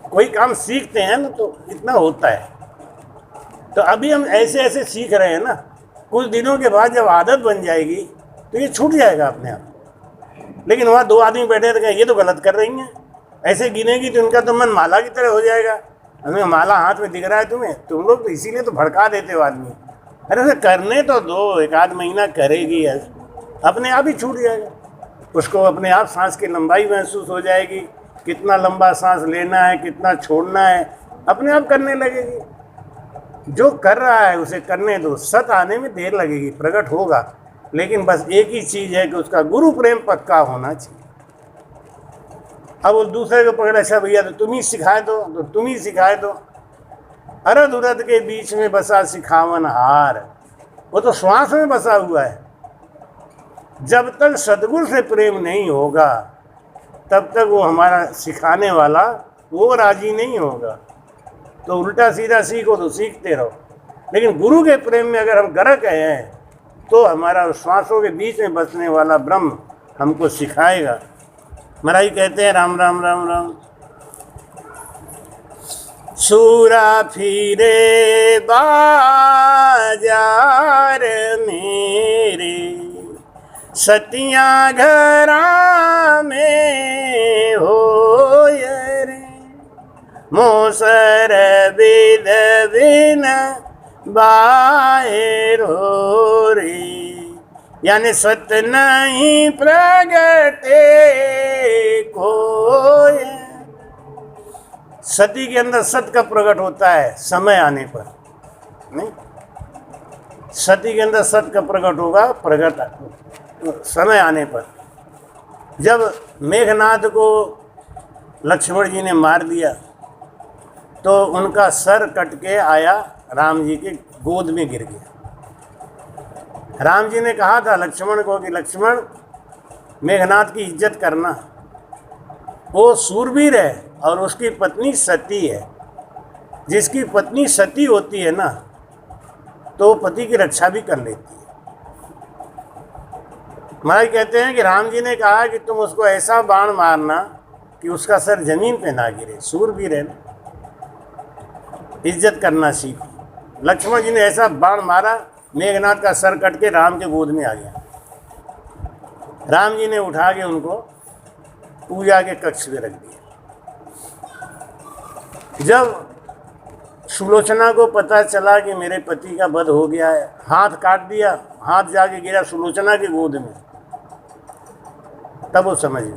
कोई काम सीखते हैं ना तो इतना होता है। तो अभी हम ऐसे ऐसे सीख रहे हैं ना, कुछ दिनों के बाद जब आदत बन जाएगी तो ये छूट जाएगा अपने आप। लेकिन वहाँ दो आदमी बैठे रहे, ये तो गलत कर रही हैं, ऐसे गिनेगी तो उनका तो मन माला की तरह हो जाएगा। हमें माला हाथ में दिख रहा है तुम्हें, तुम लोग तो इसीलिए तो भड़का देते हो आदमी। अरे उसे करने तो दो, एक आध महीना करेगी, अपने आप ही छूट जाएगा। उसको अपने आप सांस की लंबाई महसूस हो जाएगी, कितना लंबा सांस लेना है, कितना छोड़ना है, अपने आप करने लगेगी। जो कर रहा है उसे करने दो, सत आने में देर लगेगी, प्रकट होगा। लेकिन बस एक ही चीज़ है कि उसका गुरु प्रेम पक्का होना चाहिए। अब वो दूसरे को पकड़, अच्छा भैया तो तुम ही सिखाए दो, तो तुम ही सिखाए दो। अरद उरद के बीच में बसा सिखावन हार, वो तो श्वास में बसा हुआ है। जब तक सदगुरु से प्रेम नहीं होगा तब तक वो हमारा सिखाने वाला वो राजी नहीं होगा। तो उल्टा सीधा सीखो तो सीखते रहो, लेकिन गुरु के प्रेम में अगर हम गरक हैं तो हमारा श्वासों के बीच में बसने वाला ब्रह्म हमको सिखाएगा। महाराज कहते हैं, राम राम राम राम। सूरा फिरे बाजार मेरे, सतियाँ घरा में होय रे, मोसर बिद बिन बाहर हो रे। यानी सत्य नहीं प्रगटे कोय। सती के अंदर सत्य का प्रकट होता है समय आने पर, नहीं, सती के अंदर सत्य का प्रकट होगा प्रकट समय आने पर। जब मेघनाथ को लक्ष्मण जी ने मार दिया तो उनका सर कट के आया राम जी के गोद में गिर गया। राम जी ने कहा था लक्ष्मण को कि लक्ष्मण, मेघनाथ की इज्जत करना, वो सूरवीर है और उसकी पत्नी सती है। जिसकी पत्नी सती होती है ना तो वो पति की रक्षा भी कर लेती है। महाराज कहते हैं कि राम जी ने कहा कि तुम उसको ऐसा बाण मारना कि उसका सर जमीन पे ना गिरे, सूरवीर है ना, इज्जत करना सीखो। लक्ष्मण जी ने ऐसा बाण मारा, मेघनाथ का सर कट के राम के गोद में आ गया। राम जी ने उठा के उनको पूजा के कक्ष में रख दिया। जब सुलोचना को पता चला कि मेरे पति का वध हो गया है, हाथ काट दिया, हाथ जाके गिरा सुलोचना के गोद में, तब वो समझ गई।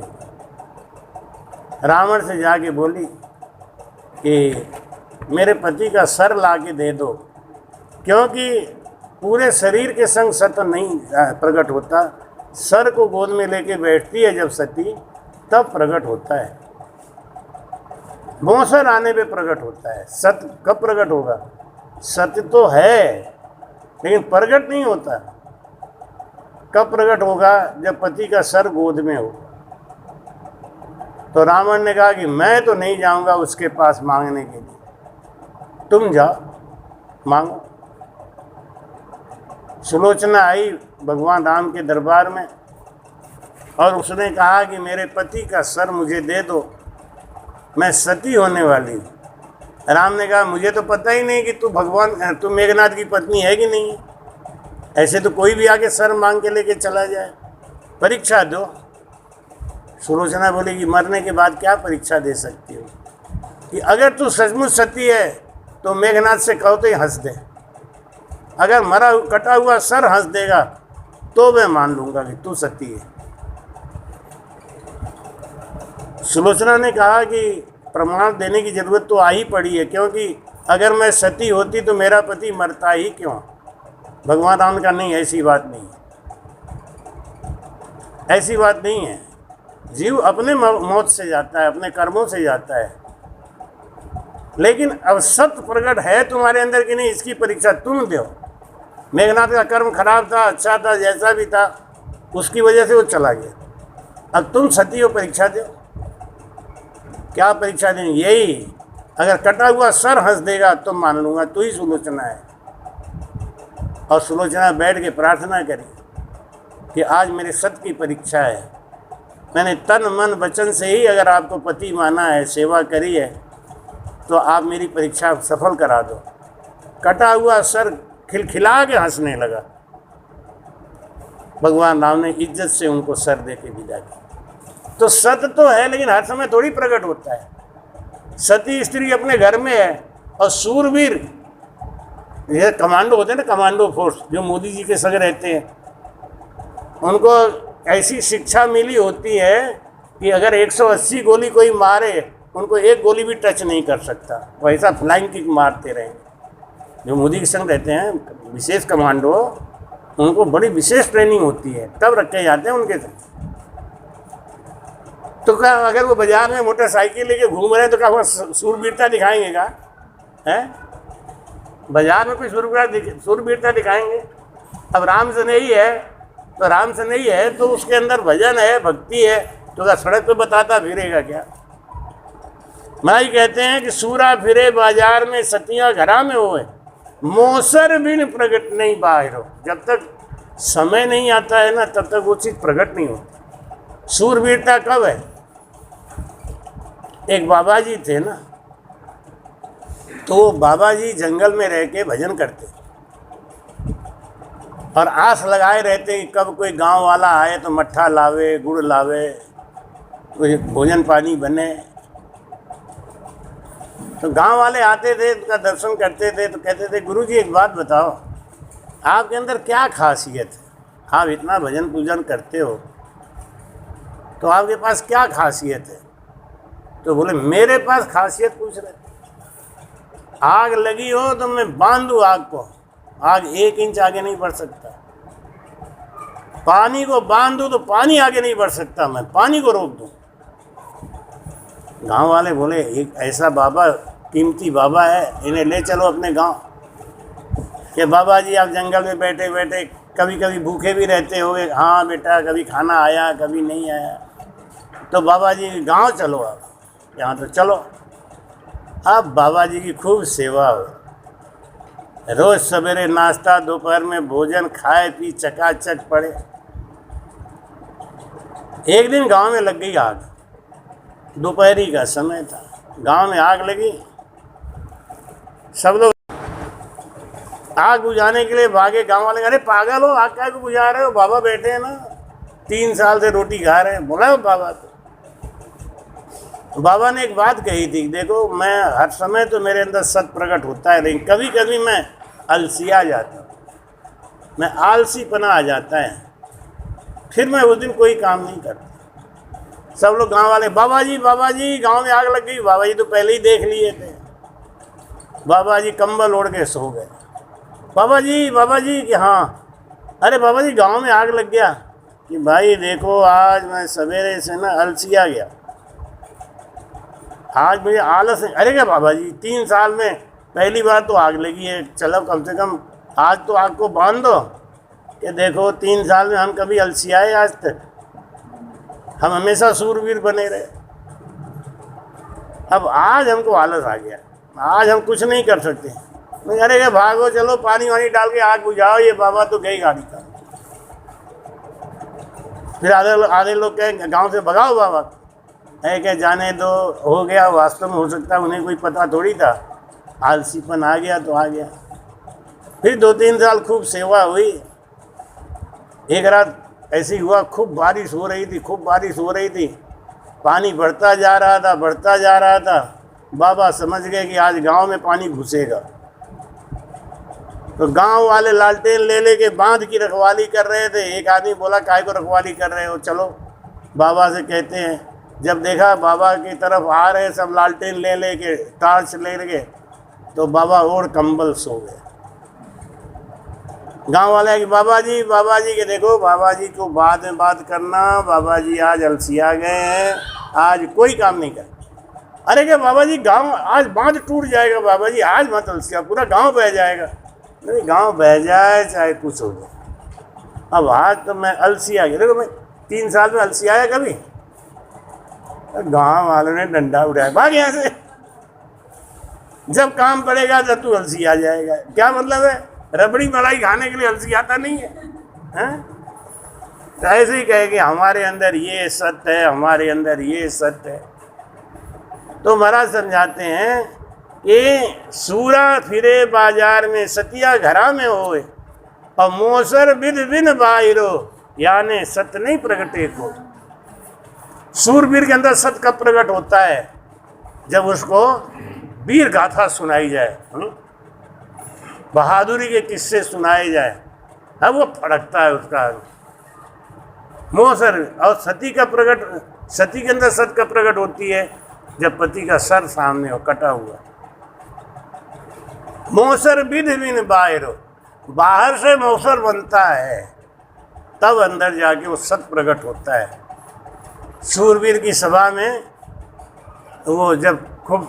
रावण से जाके बोली कि मेरे पति का सर ला के दे दो, क्योंकि पूरे शरीर के संग सत्य नहीं प्रकट होता। सर को गोद में लेके बैठती है जब सती, तब प्रकट होता है। मौसर आने पे प्रकट होता है। सत्य कब प्रकट होगा? सत्य तो है लेकिन प्रकट नहीं होता। कब प्रकट होगा? जब पति का सर गोद में हो। तो रावण ने कहा कि मैं तो नहीं जाऊंगा उसके पास मांगने के लिए, तुम जाओ मांगो। सुलोचना आई भगवान राम के दरबार में और उसने कहा कि मेरे पति का सर मुझे दे दो, मैं सती होने वाली हूँ। राम ने कहा मुझे तो पता ही नहीं कि तू मेघनाथ की पत्नी है कि नहीं है। ऐसे तो कोई भी आके सर मांग के लेके चला जाए, परीक्षा दो। सुलोचना बोली कि मरने के बाद क्या परीक्षा दे सकती हो, कि अगर तू सचमुच सती है तो मेघनाथ से कहो तो ही हंस दे, अगर मरा कटा हुआ सर हंस देगा तो मैं मान लूंगा कि तू सती है। सुलोचना ने कहा कि प्रमाण देने की जरूरत तो आ ही पड़ी है, क्योंकि अगर मैं सती होती तो मेरा पति मरता ही क्यों। भगवान राम का नहीं, ऐसी बात नहीं, ऐसी बात नहीं है। जीव अपने मौत से जाता है, अपने कर्मों से जाता है, लेकिन अब सत्य प्रकट है तुम्हारे अंदर कि नहीं, इसकी परीक्षा तुम दो। मेघनाथ का कर्म खराब था, अच्छा था, जैसा भी था, उसकी वजह से वो चला गया। अब तुम सती हो, परीक्षा दो। क्या परीक्षा देंगे? यही, अगर कटा हुआ सर हंस देगा तो मान लूंगा तू ही सुलोचना है। और सुलोचना बैठ के प्रार्थना करी कि आज मेरे सत्य की परीक्षा है। मैंने तन मन वचन से ही अगर आपको पति माना है, सेवा करी है, तो आप मेरी परीक्षा सफल करा दो। कटा हुआ सर खिलखिला के हंसने लगा। भगवान राम ने इज्जत से उनको सर दे के विदा किया। तो सत्य तो है लेकिन हर समय थोड़ी प्रकट होता है। सती स्त्री अपने घर में है और सूरवीर, ये कमांडो होते हैं ना, कमांडो फोर्स जो मोदी जी के संग रहते हैं, उनको ऐसी शिक्षा मिली होती है कि अगर 180 गोली कोई मारे, उनको एक गोली भी टच नहीं कर सकता, वैसा फ्लाइंग किक मारते रहेंगे। जो मोदी के संग रहते हैं विशेष कमांडो, उनको बड़ी विशेष ट्रेनिंग होती है, तब रखे जाते हैं उनके संग। तो क्या अगर वो बाजार में मोटरसाइकिल लेके घूम रहे हैं तो क्या वो सूरवीरता दिखाएंगे? क्या है बाजार में कोई सूरवीरता दिखाएंगे? अब राम से नहीं है तो राम से नहीं है तो उसके अंदर भजन है, भक्ति है, तो क्या सड़क पे बताता फिरेगा क्या? माई कहते हैं कि सूरा फिरे बाजार में, सतियाँ घरा में होए, मौसर बिन प्रकट नहीं बाहर हो। जब तक समय नहीं आता है ना, तब तक वो चीज़ प्रकट नहीं होती। सूरवीरता कब है? एक बाबा जी थे ना, तो बाबा जी जंगल में रह के भजन करते और आस लगाए रहते कि कब कोई गांव वाला आए तो मट्ठा लावे, गुड़ लावे, कोई भोजन पानी बने। तो गांव वाले आते थे, उनका दर्शन करते थे, तो कहते थे गुरुजी एक बात बताओ, आपके अंदर क्या खासियत है? आप इतना भजन पूजन करते हो तो आपके पास क्या खासियत है? तो बोले मेरे पास खासियत पूछ रहे, आग लगी हो तो मैं बांध दूँ आग को, आग 1 इंच आगे नहीं बढ़ सकता। पानी को बांध दूँ तो पानी आगे नहीं बढ़ सकता, मैं पानी को रोक दूँ। गांव वाले बोले एक ऐसा बाबा, कीमती बाबा है, इन्हें ले चलो अपने गांव। कि बाबा जी आप जंगल में बैठे बैठे कभी कभी भूखे भी रहते होगे। हाँ बेटा, कभी खाना आया कभी नहीं आया। तो बाबा जी गांव चलो, आप यहाँ तो चलो। अब बाबा जी की खूब सेवा हो, रोज सवेरे नाश्ता, दोपहर में भोजन, खाए पी चकाचक पड़े। एक दिन गांव में लग गई आग, दोपहरी का समय था, गांव में आग लगी। सब लोग आग बुझाने के लिए भागे। गांव वाले, अरे पागल हो, आग क्या को बुझा रहे हो? बाबा बैठे हैं ना, 3 साल से रोटी खा रहे हैं। बोला बाबा तो बाबा ने एक बात कही थी, देखो मैं हर समय तो मेरे अंदर सत प्रकट होता है, लेकिन कभी कभी मैं अलसिया जाता हूँ, मैं आलसीपना आ जाता है, फिर मैं उस दिन कोई काम नहीं करता। सब लोग गांव वाले, बाबा जी गांव में आग लग गई। बाबा जी तो पहले ही देख लिए थे। बाबा जी कंबल ओढ़ के सो गए। बाबा जी कि हाँ। अरे बाबा जी गांव में आग लग गया। कि भाई देखो आज मैं सवेरे से ना अलसिया गया, आज मुझे आलस है। अरे क्या बाबा जी 3 साल में पहली बार तो आग लगी है, चलो कम से कम आज तो आग को बांध दो। कि देखो 3 साल में हम कभी अलसियाए आज तक, हम हमेशा सूरवीर बने रहे। अब आज हमको आलस आ गया, आज हम कुछ नहीं कर सकते। मैं अरे क्या भागो चलो पानी वानी डाल के आग बुझाओ, ये बाबा तो गई गाड़ी का। फिर आधे लोग कहे गांव से भगाओ बाबा, है क्या जाने दो, हो गया। वास्तव में हो सकता है उन्हें कोई पता थोड़ी था, आलसीपन आ गया तो आ गया। फिर 2-3 साल खूब सेवा हुई। एक रात ऐसी हुआ, खूब बारिश हो रही थी, खूब बारिश हो रही थी, पानी बढ़ता जा रहा था, बढ़ता जा रहा था। बाबा समझ गए कि आज गांव में पानी घुसेगा, तो गांव वाले लालटेन ले लेके बांध की रखवाली कर रहे थे। एक आदमी बोला काहे को रखवाली कर रहे हो, चलो बाबा से कहते हैं। जब देखा बाबा की तरफ आ रहे सब लालटेन ले लेके, टार्च ले लेके, तो बाबा और कंबल सो गए। गांव वाले कि बाबा जी के देखो, बाबा जी को बाद में बात करना, बाबा जी आज अलसिया गए हैं, आज कोई काम नहीं कर। अरे क्या बाबा जी गांव आज बांध टूट जाएगा, बाबा जी आज मत अलसिया, पूरा गांव बह जाएगा। नहीं, गांव बह जाए चाहे कुछ हो जाए, अब आज तो मैं अलसिया गया। देखो मैं 3 साल में अलसियाया कभी? गांव वालों ने डंडा उठाया, भाग यहाँ से, जब काम पड़ेगा जब तू अलसिया जाएगा। क्या मतलब है? रबड़ी मलाई खाने के लिए अलसियाता नहीं है, हैं? तो ऐसे ही कहे कि हमारे अंदर ये सत्य है, हमारे अंदर ये सत्य है। तो महाराज समझाते हैं कि सूरा फिरे बाजार में सतिया घरा में होए, और मोसर बिद बिन बाहिरो, यानी सत्य नहीं प्रगटे को। सूरवीर के अंदर सत्य कब प्रकट होता है? जब उसको वीर गाथा सुनाई जाए, बहादुरी के किस्से सुनाए जाए, अब वो फड़कता है उसका मोसर। और सती का प्रकट, सती के अंदर सत्य का प्रकट होती है जब पति का सर सामने हो कटा हुआ। मोसर बिध बिन बाहिरो, बाहर से मोसर बनता है तब अंदर जाके वो सत्य प्रकट होता है। सूरवीर की सभा में वो जब खूब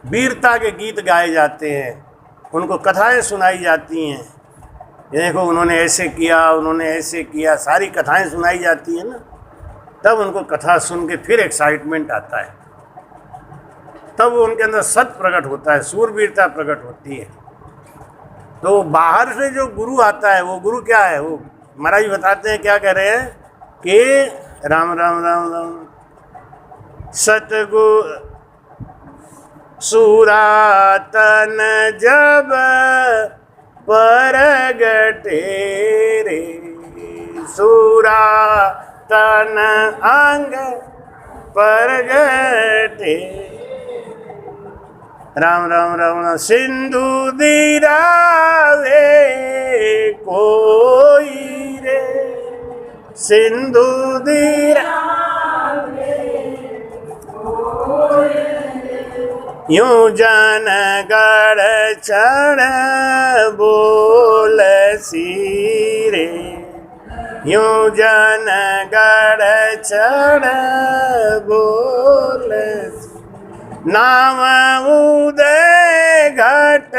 वीरता के गीत गाए जाते हैं, उनको कथाएं सुनाई जाती हैं, देखो उन्होंने ऐसे किया, उन्होंने ऐसे किया, सारी कथाएं सुनाई जाती हैं ना, तब उनको कथा सुन के फिर एक्साइटमेंट आता है, तब वो उनके अंदर सत्य प्रकट होता है, सूरवीरता प्रकट होती है। तो बाहर से जो गुरु आता है, वो गुरु क्या है? वो महाराज बताते हैं, क्या कह रहे हैं कि राम राम राम राम सतगुरु सूरातन जब परगटे रे, सूरातन अंग परगटे। राम राम राम सिंधु दिरावे कोई रे, सिंधु दिरावे यूं जन गढ़ चढ़ बोल सीरे, यूं जन गढ़ चढ़ बोल, नाम उदय घट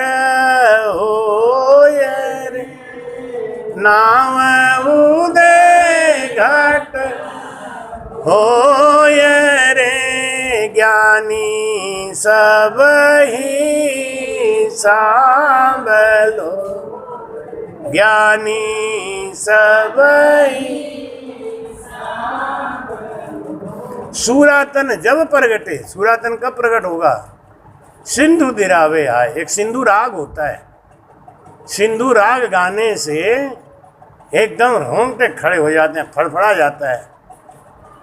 होय रे, नाम उदय घट होय रे, ज्ञानी सब ही सांभलो, ज्ञानी सब ही। सूरातन जब प्रगटे, सूरातन कब प्रकट होगा? सिंधु दिरावे आए। एक सिंधु राग होता है, सिंधु राग गाने से एकदम रोंगटे खड़े हो जाते हैं, फड़फड़ा जाता है।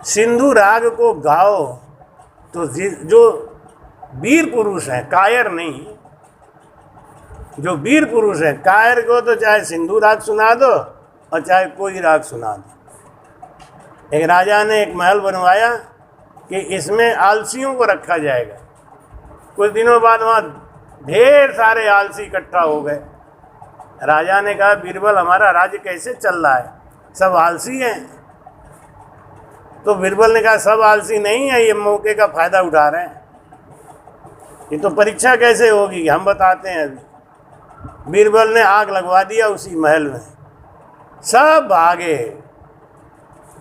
सिंधु राग को गाओ तो जो वीर पुरुष हैं, कायर नहीं, जो वीर पुरुष है, कायर को तो चाहे सिंधु राग सुना दो और चाहे कोई राग सुना दो। एक राजा ने एक महल बनवाया कि इसमें आलसियों को रखा जाएगा। कुछ दिनों बाद वहाँ ढेर सारे आलसी इकट्ठा हो गए। राजा ने कहा बीरबल हमारा राज्य कैसे चल रहा है, सब आलसी हैं। तो बीरबल ने कहा सब आलसी नहीं है, ये मौके का फायदा उठा रहे हैं। ये तो परीक्षा कैसे होगी हम बताते हैं। अभी बीरबल ने आग लगवा दिया उसी महल में, सब भागे,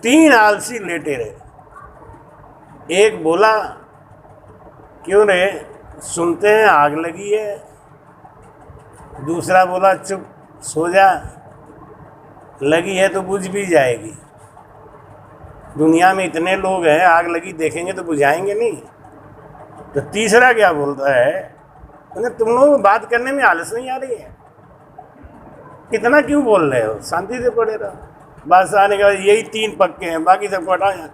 3 आलसी लेटे रहे। एक बोला क्यों रे, सुनते हैं आग लगी है। दूसरा बोला चुप सो जा, लगी है तो बुझ भी जाएगी। दुनिया में इतने लोग हैं, आग लगी देखेंगे तो बुझाएंगे नहीं। तो तीसरा क्या बोलता है, तुम लोगों को बात करने में आलस नहीं आ रही है, कितना क्यों बोल रहे हो, शांति से पड़े रहो। बस आने के बाद यही 3 पक्के हैं, बाकी सबको हटा जाए।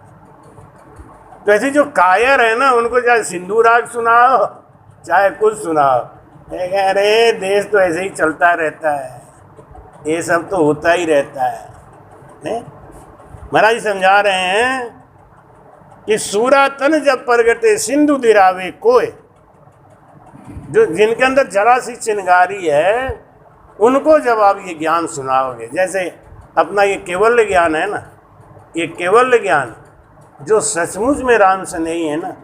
तो ऐसे जो कायर है ना, उनको चाहे सिंधु राग सुनाओ चाहे कुछ सुनाओ, अरे देश तो ऐसे ही चलता रहता है, ये सब तो होता ही रहता है। महाराज जी समझा रहे हैं कि सूरा तन जब प्रगटे सिंधु दिरावे कोय, जो जिनके अंदर जरा सी चिंगारी है उनको जब आप ये ज्ञान सुनाओगे, जैसे अपना ये केवल ज्ञान है ना, ये केवल ज्ञान जो सचमुच में राम से नहीं है ना,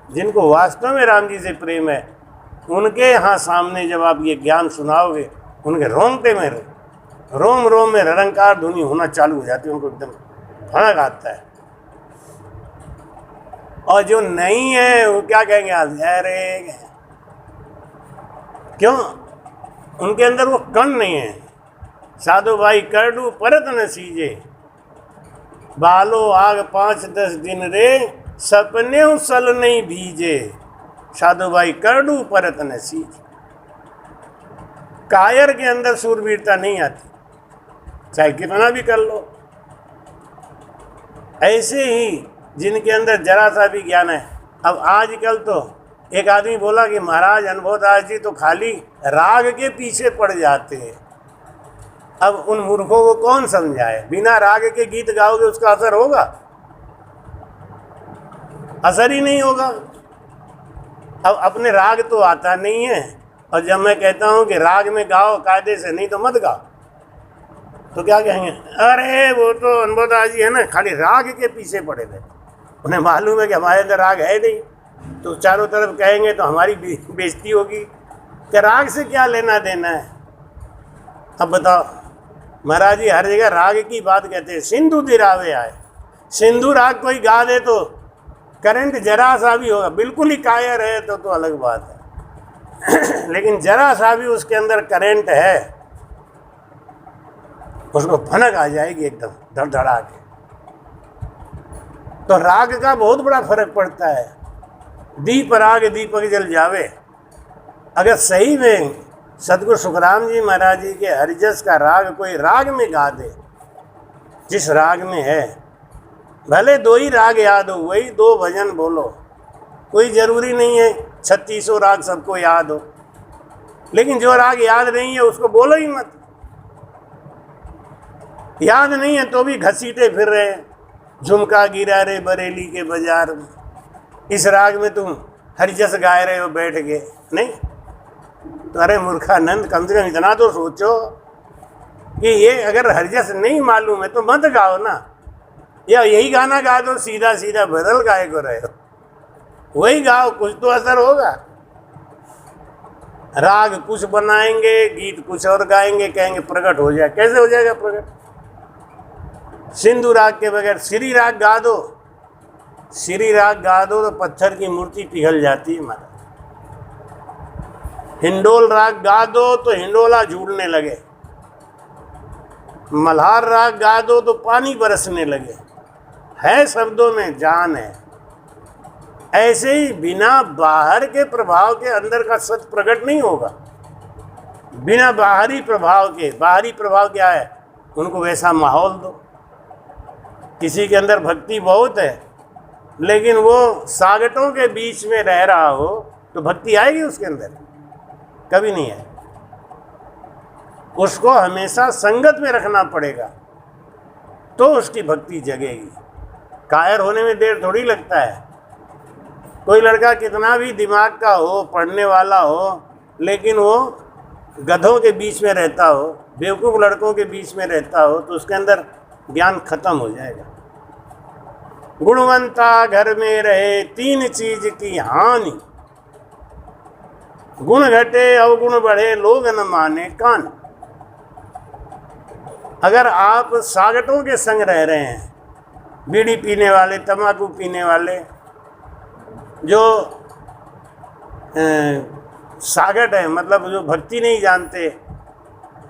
जिनको वास्तव में राम जी से प्रेम है, उनके यहाँ सामने जब आप ये ज्ञान सुनाओगे, उनके रोंगटे में रोम रोम में ररंकार ध्वनि होना चालू हो जाती है, उनको एकदम भड़क आता है। और जो नहीं है वो क्या कहेंगे, अरे क्यों, उनके अंदर वो कण नहीं है। साधु भाई करडू परत न सीजे, बालो आग 5-10 दिन रे, सपने सल नहीं भीजे। साधु भाई करडू परत न सीजे। कायर के अंदर सूरवीरता नहीं आती, चाहे कितना भी कर लो। ऐसे ही जिनके अंदर जरा सा भी ज्ञान है। अब आजकल तो एक आदमी बोला कि महाराज अनुभवदास जी तो खाली राग के पीछे पड़ जाते हैं। अब उन मूर्खों को कौन समझाए, बिना राग के गीत गाओगे उसका असर होगा? असर ही नहीं होगा। अब अपने राग तो आता नहीं है, और जब मैं कहता हूँ कि राग में गाओ कायदे से, नहीं तो मत गाओ, तो क्या कहेंगे, अरे वो तो अनुभवदास जी है ना, खाली राग के पीछे पड़े थे, उन्हें मालूम है कि हमारे अंदर राग है नहीं, तो चारों तरफ कहेंगे तो हमारी बेइज्जती होगी। क्या राग से क्या लेना देना है? अब बताओ, महाराज जी हर जगह राग की बात कहते हैं। सिंधु दिरावे आए, सिंधु राग कोई गा दे तो करंट जरा सा भी होगा, बिल्कुल ही कायर है तो अलग बात है लेकिन जरा सा भी उसके अंदर करंट है, उसको भनक आ जाएगी एकदम धड़धड़ा के। तो राग का बहुत बड़ा फर्क पड़ता है। दीप राग दीपक जल जावे, अगर सही में सदगुरु सुखराम जी महाराज जी के हरिजस का राग कोई राग में गा दे, जिस राग में है, भले 2 ही राग याद हो, वही 2 भजन बोलो, कोई ज़रूरी नहीं है 3600 राग सबको याद हो, लेकिन जो राग याद नहीं है उसको बोलो ही मत। याद नहीं है तो भी घसीटे फिर रहे, झुमका गिरा रे बरेली के बाजार में, इस राग में तुम हरिजस गाए रहे हो बैठ के, नहीं तो अरे मूर्खानंद, कम से कम इतना तो सोचो कि ये अगर हरिजस नहीं मालूम है तो मत गाओ ना, या यही गाना गा दो, सीधा सीधा बदल गाए को रहे हो, वही गाओ, कुछ तो असर होगा। राग कुछ बनाएंगे, गीत कुछ और गाएंगे, कहेंगे प्रकट हो जाए, कैसे हो जाएगा प्रकट? सिंधु राग के बगैर श्री राग गा दो, श्री राग गा दो तो पत्थर की मूर्ति पिघल जाती है महाराज। हिंडोल राग गा दो तो हिंडोला झूलने लगे, मल्हार राग गा दो तो पानी बरसने लगे। है शब्दों में जान है। ऐसे ही बिना बाहर के प्रभाव के अंदर का सच प्रकट नहीं होगा। बिना बाहरी प्रभाव के, बाहरी प्रभाव क्या है, उनको वैसा माहौल दो। किसी के अंदर भक्ति बहुत है लेकिन वो सागटों के बीच में रह रहा हो तो भक्ति आएगी उसके अंदर? कभी नहीं है। उसको हमेशा संगत में रखना पड़ेगा तो उसकी भक्ति जगेगी। कायर होने में देर थोड़ी लगता है। कोई लड़का कितना भी दिमाग का हो, पढ़ने वाला हो, लेकिन वो गधों के बीच में रहता हो, बेवकूफ़ लड़कों के बीच में रहता हो, तो उसके अंदर ज्ञान खत्म हो जाएगा। गुणवंता घर में रहे, तीन चीज की हानि, गुण घटे अवगुण बढ़े, लोग न माने कान। अगर आप सागटों के संग रह रहे हैं, बीड़ी पीने वाले, तंबाकू पीने वाले, जो सागट है, मतलब जो भक्ति नहीं जानते,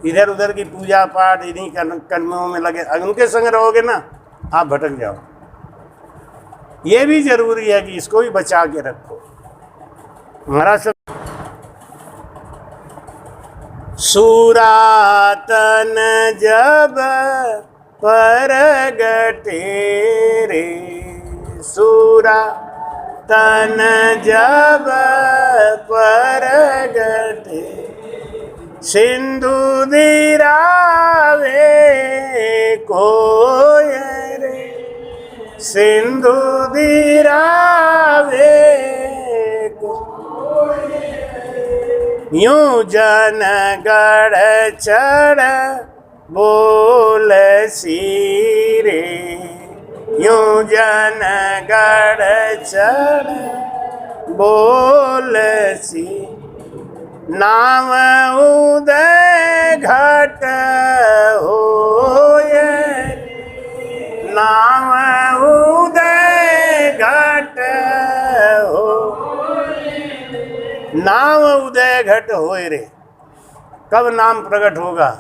इधर उधर की पूजा पाठ इन्हीं कर्मों में लगे, अगर उनके संग रहोगे ना, आप भटक जाओ। ये भी जरूरी है कि इसको भी बचा के रखो। हमारा सब सूरातन जब परगटे रे, सूरातन जब परगटे, सिंधु दिरावे कोय रे, सिंधु दिरावे यूं जन गढ़ चढ़ बोल सीरे, यूं जन गढ़ चढ़ बोल सी, नाम उदय घट होय, नाम उदय घट हो, नाम उदय घट होए रे। कब नाम प्रकट होगा?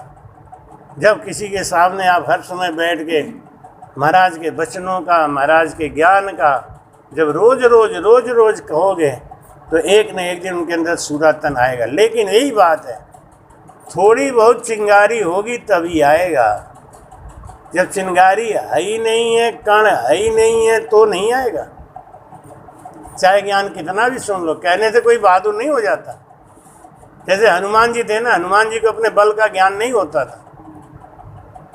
जब किसी के सामने आप हर समय बैठ के महाराज के वचनों का, महाराज के ज्ञान का जब रोज रोज कहोगे, तो एक न एक दिन उनके अंदर सूरातन आएगा। लेकिन यही बात है, थोड़ी बहुत चिंगारी होगी तभी आएगा। जब चिंगारी है ही नहीं है, कण है ही नहीं है, तो नहीं आएगा। चाहे ज्ञान कितना भी सुन लो, कहने से कोई बहादुर नहीं हो जाता। जैसे हनुमान जी थे ना, हनुमान जी को अपने बल का ज्ञान नहीं होता था।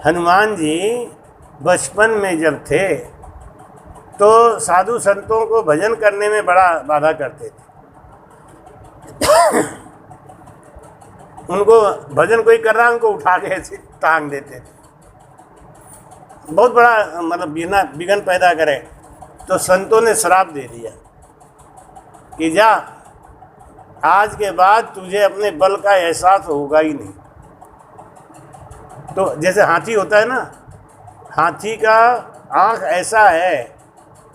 हनुमान जी बचपन में जब थे तो साधु संतों को भजन करने में बड़ा बाधा करते थे। उनको भजन कोई कर रहा, उनको उठा के ऐसे टांग देते थे। बहुत बड़ा मतलब विघ्न पैदा करे। तो संतों ने श्राप दे दिया कि जा, आज के बाद तुझे अपने बल का एहसास होगा ही नहीं। तो जैसे हाथी होता है ना, हाथी का आँख ऐसा है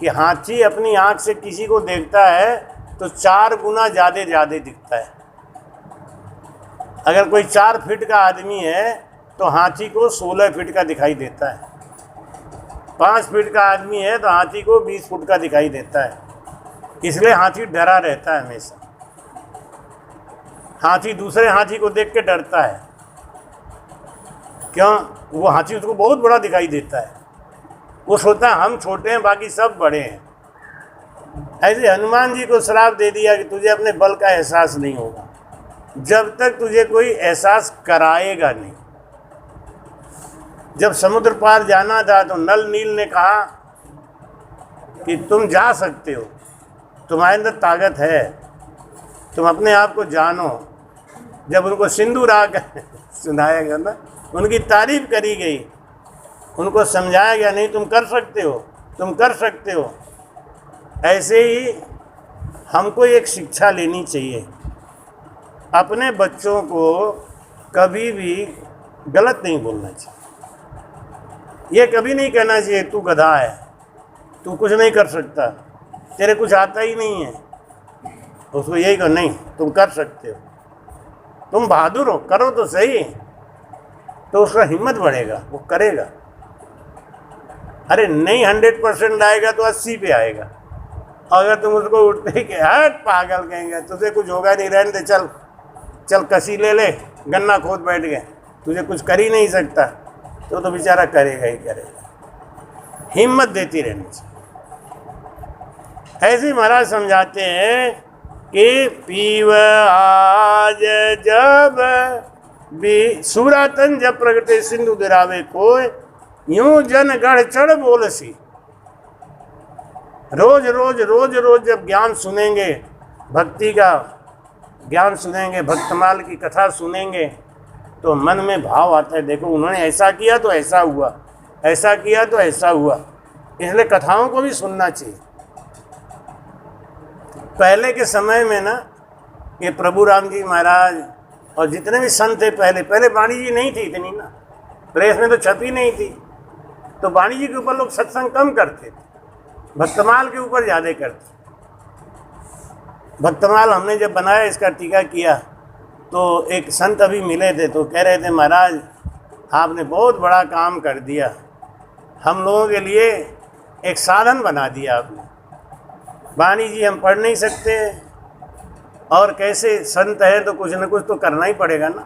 कि हाथी अपनी आँख से किसी को देखता है तो 4 गुना ज़्यादा दिखता है। अगर कोई 4 फीट का आदमी है तो हाथी को 16 फीट का दिखाई देता है। 5 फीट का आदमी है तो हाथी को 20 फुट का दिखाई देता है। इसलिए हाथी डरा रहता है हमेशा। हाथी दूसरे हाथी को देख के डरता है। क्यों? वो हाथी उसको बहुत बड़ा दिखाई देता है। वो सोचता है हम छोटे हैं, बाकी सब बड़े हैं। ऐसे हनुमान जी को श्राप दे दिया कि तुझे अपने बल का एहसास नहीं होगा, जब तक तुझे कोई एहसास कराएगा नहीं। जब समुद्र पार जाना था तो नल नील ने कहा कि तुम जा सकते हो, तुम्हारे अंदर ताकत है, तुम अपने आप को जानो। जब उनको सिंधु राग सुनाया गया ना, उनकी तारीफ करी गई, उनको समझाया गया नहीं तुम कर सकते हो, तुम कर सकते हो। ऐसे ही हमको एक शिक्षा लेनी चाहिए, अपने बच्चों को कभी भी गलत नहीं बोलना चाहिए। ये कभी नहीं कहना चाहिए तू गधा है, तू कुछ नहीं कर सकता, तेरे कुछ आता ही नहीं है। उसको यही कहो, नहीं तुम कर सकते हो, तुम बहादुर हो, करो तो सही। तो उसका हिम्मत बढ़ेगा, वो करेगा। अरे नहीं 100% आएगा तो 80 पे आएगा। अगर तुम उसको उठते ही हट पागल कहेंगे, तुझे कुछ होगा नहीं, रहने दे, चल चल कसी ले ले, गन्ना खोद बैठ गए, तुझे कुछ कर ही नहीं सकता, तो बेचारा करेगा ही करेगा। हिम्मत देती रहनी चाहिए। ऐसे महाराज समझाते हैं कि पीव आज जब भी सूरातन जब प्रगटे, सिंधु दिरावे कोय, यूं जन गढ़ चढ़ बोलसी। रोज रोज जब ज्ञान सुनेंगे भक्ति का, ज्ञान सुनेंगे, भक्तमाल की कथा सुनेंगे तो मन में भाव आता है, देखो उन्होंने ऐसा किया तो ऐसा हुआ, ऐसा किया तो ऐसा हुआ। इसलिए कथाओं को भी सुनना चाहिए। पहले के समय में ना ये प्रभु राम जी महाराज और जितने भी संत थे, पहले वाणी जी नहीं थी इतनी ना, प्रेस में तो छपी नहीं थी, तो वाणी जी के ऊपर लोग सत्संग कम करते थे, भक्तमाल के ऊपर ज़्यादा करते। भक्तमाल हमने जब बनाया, इसका टीका किया, तो एक संत अभी मिले थे तो कह रहे थे, महाराज आपने बहुत बड़ा काम कर दिया, हम लोगों के लिए एक साधन बना दिया आपने। वाणी जी हम पढ़ नहीं सकते और कैसे संत है तो कुछ न कुछ तो करना ही पड़ेगा ना।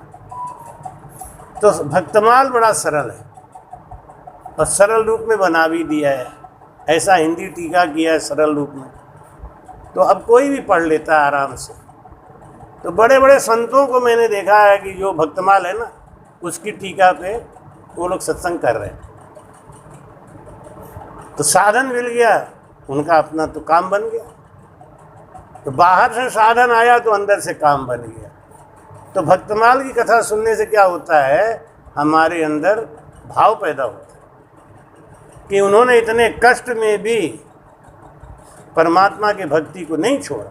तो भक्तमाल बड़ा सरल है और सरल रूप में बना भी दिया है, ऐसा हिंदी टीका किया है सरल रूप में, तो अब कोई भी पढ़ लेता है आराम से। तो बड़े बड़े संतों को मैंने देखा है कि जो भक्तमाल है ना, उसकी टीका पे वो लोग सत्संग कर रहे हैं। तो साधन मिल गया, उनका अपना तो काम बन गया। तो बाहर से साधन आया तो अंदर से काम बन गया। तो भक्तमाल की कथा सुनने से क्या होता है, हमारे अंदर भाव पैदा होता है कि उन्होंने इतने कष्ट में भी परमात्मा की भक्ति को नहीं छोड़ा।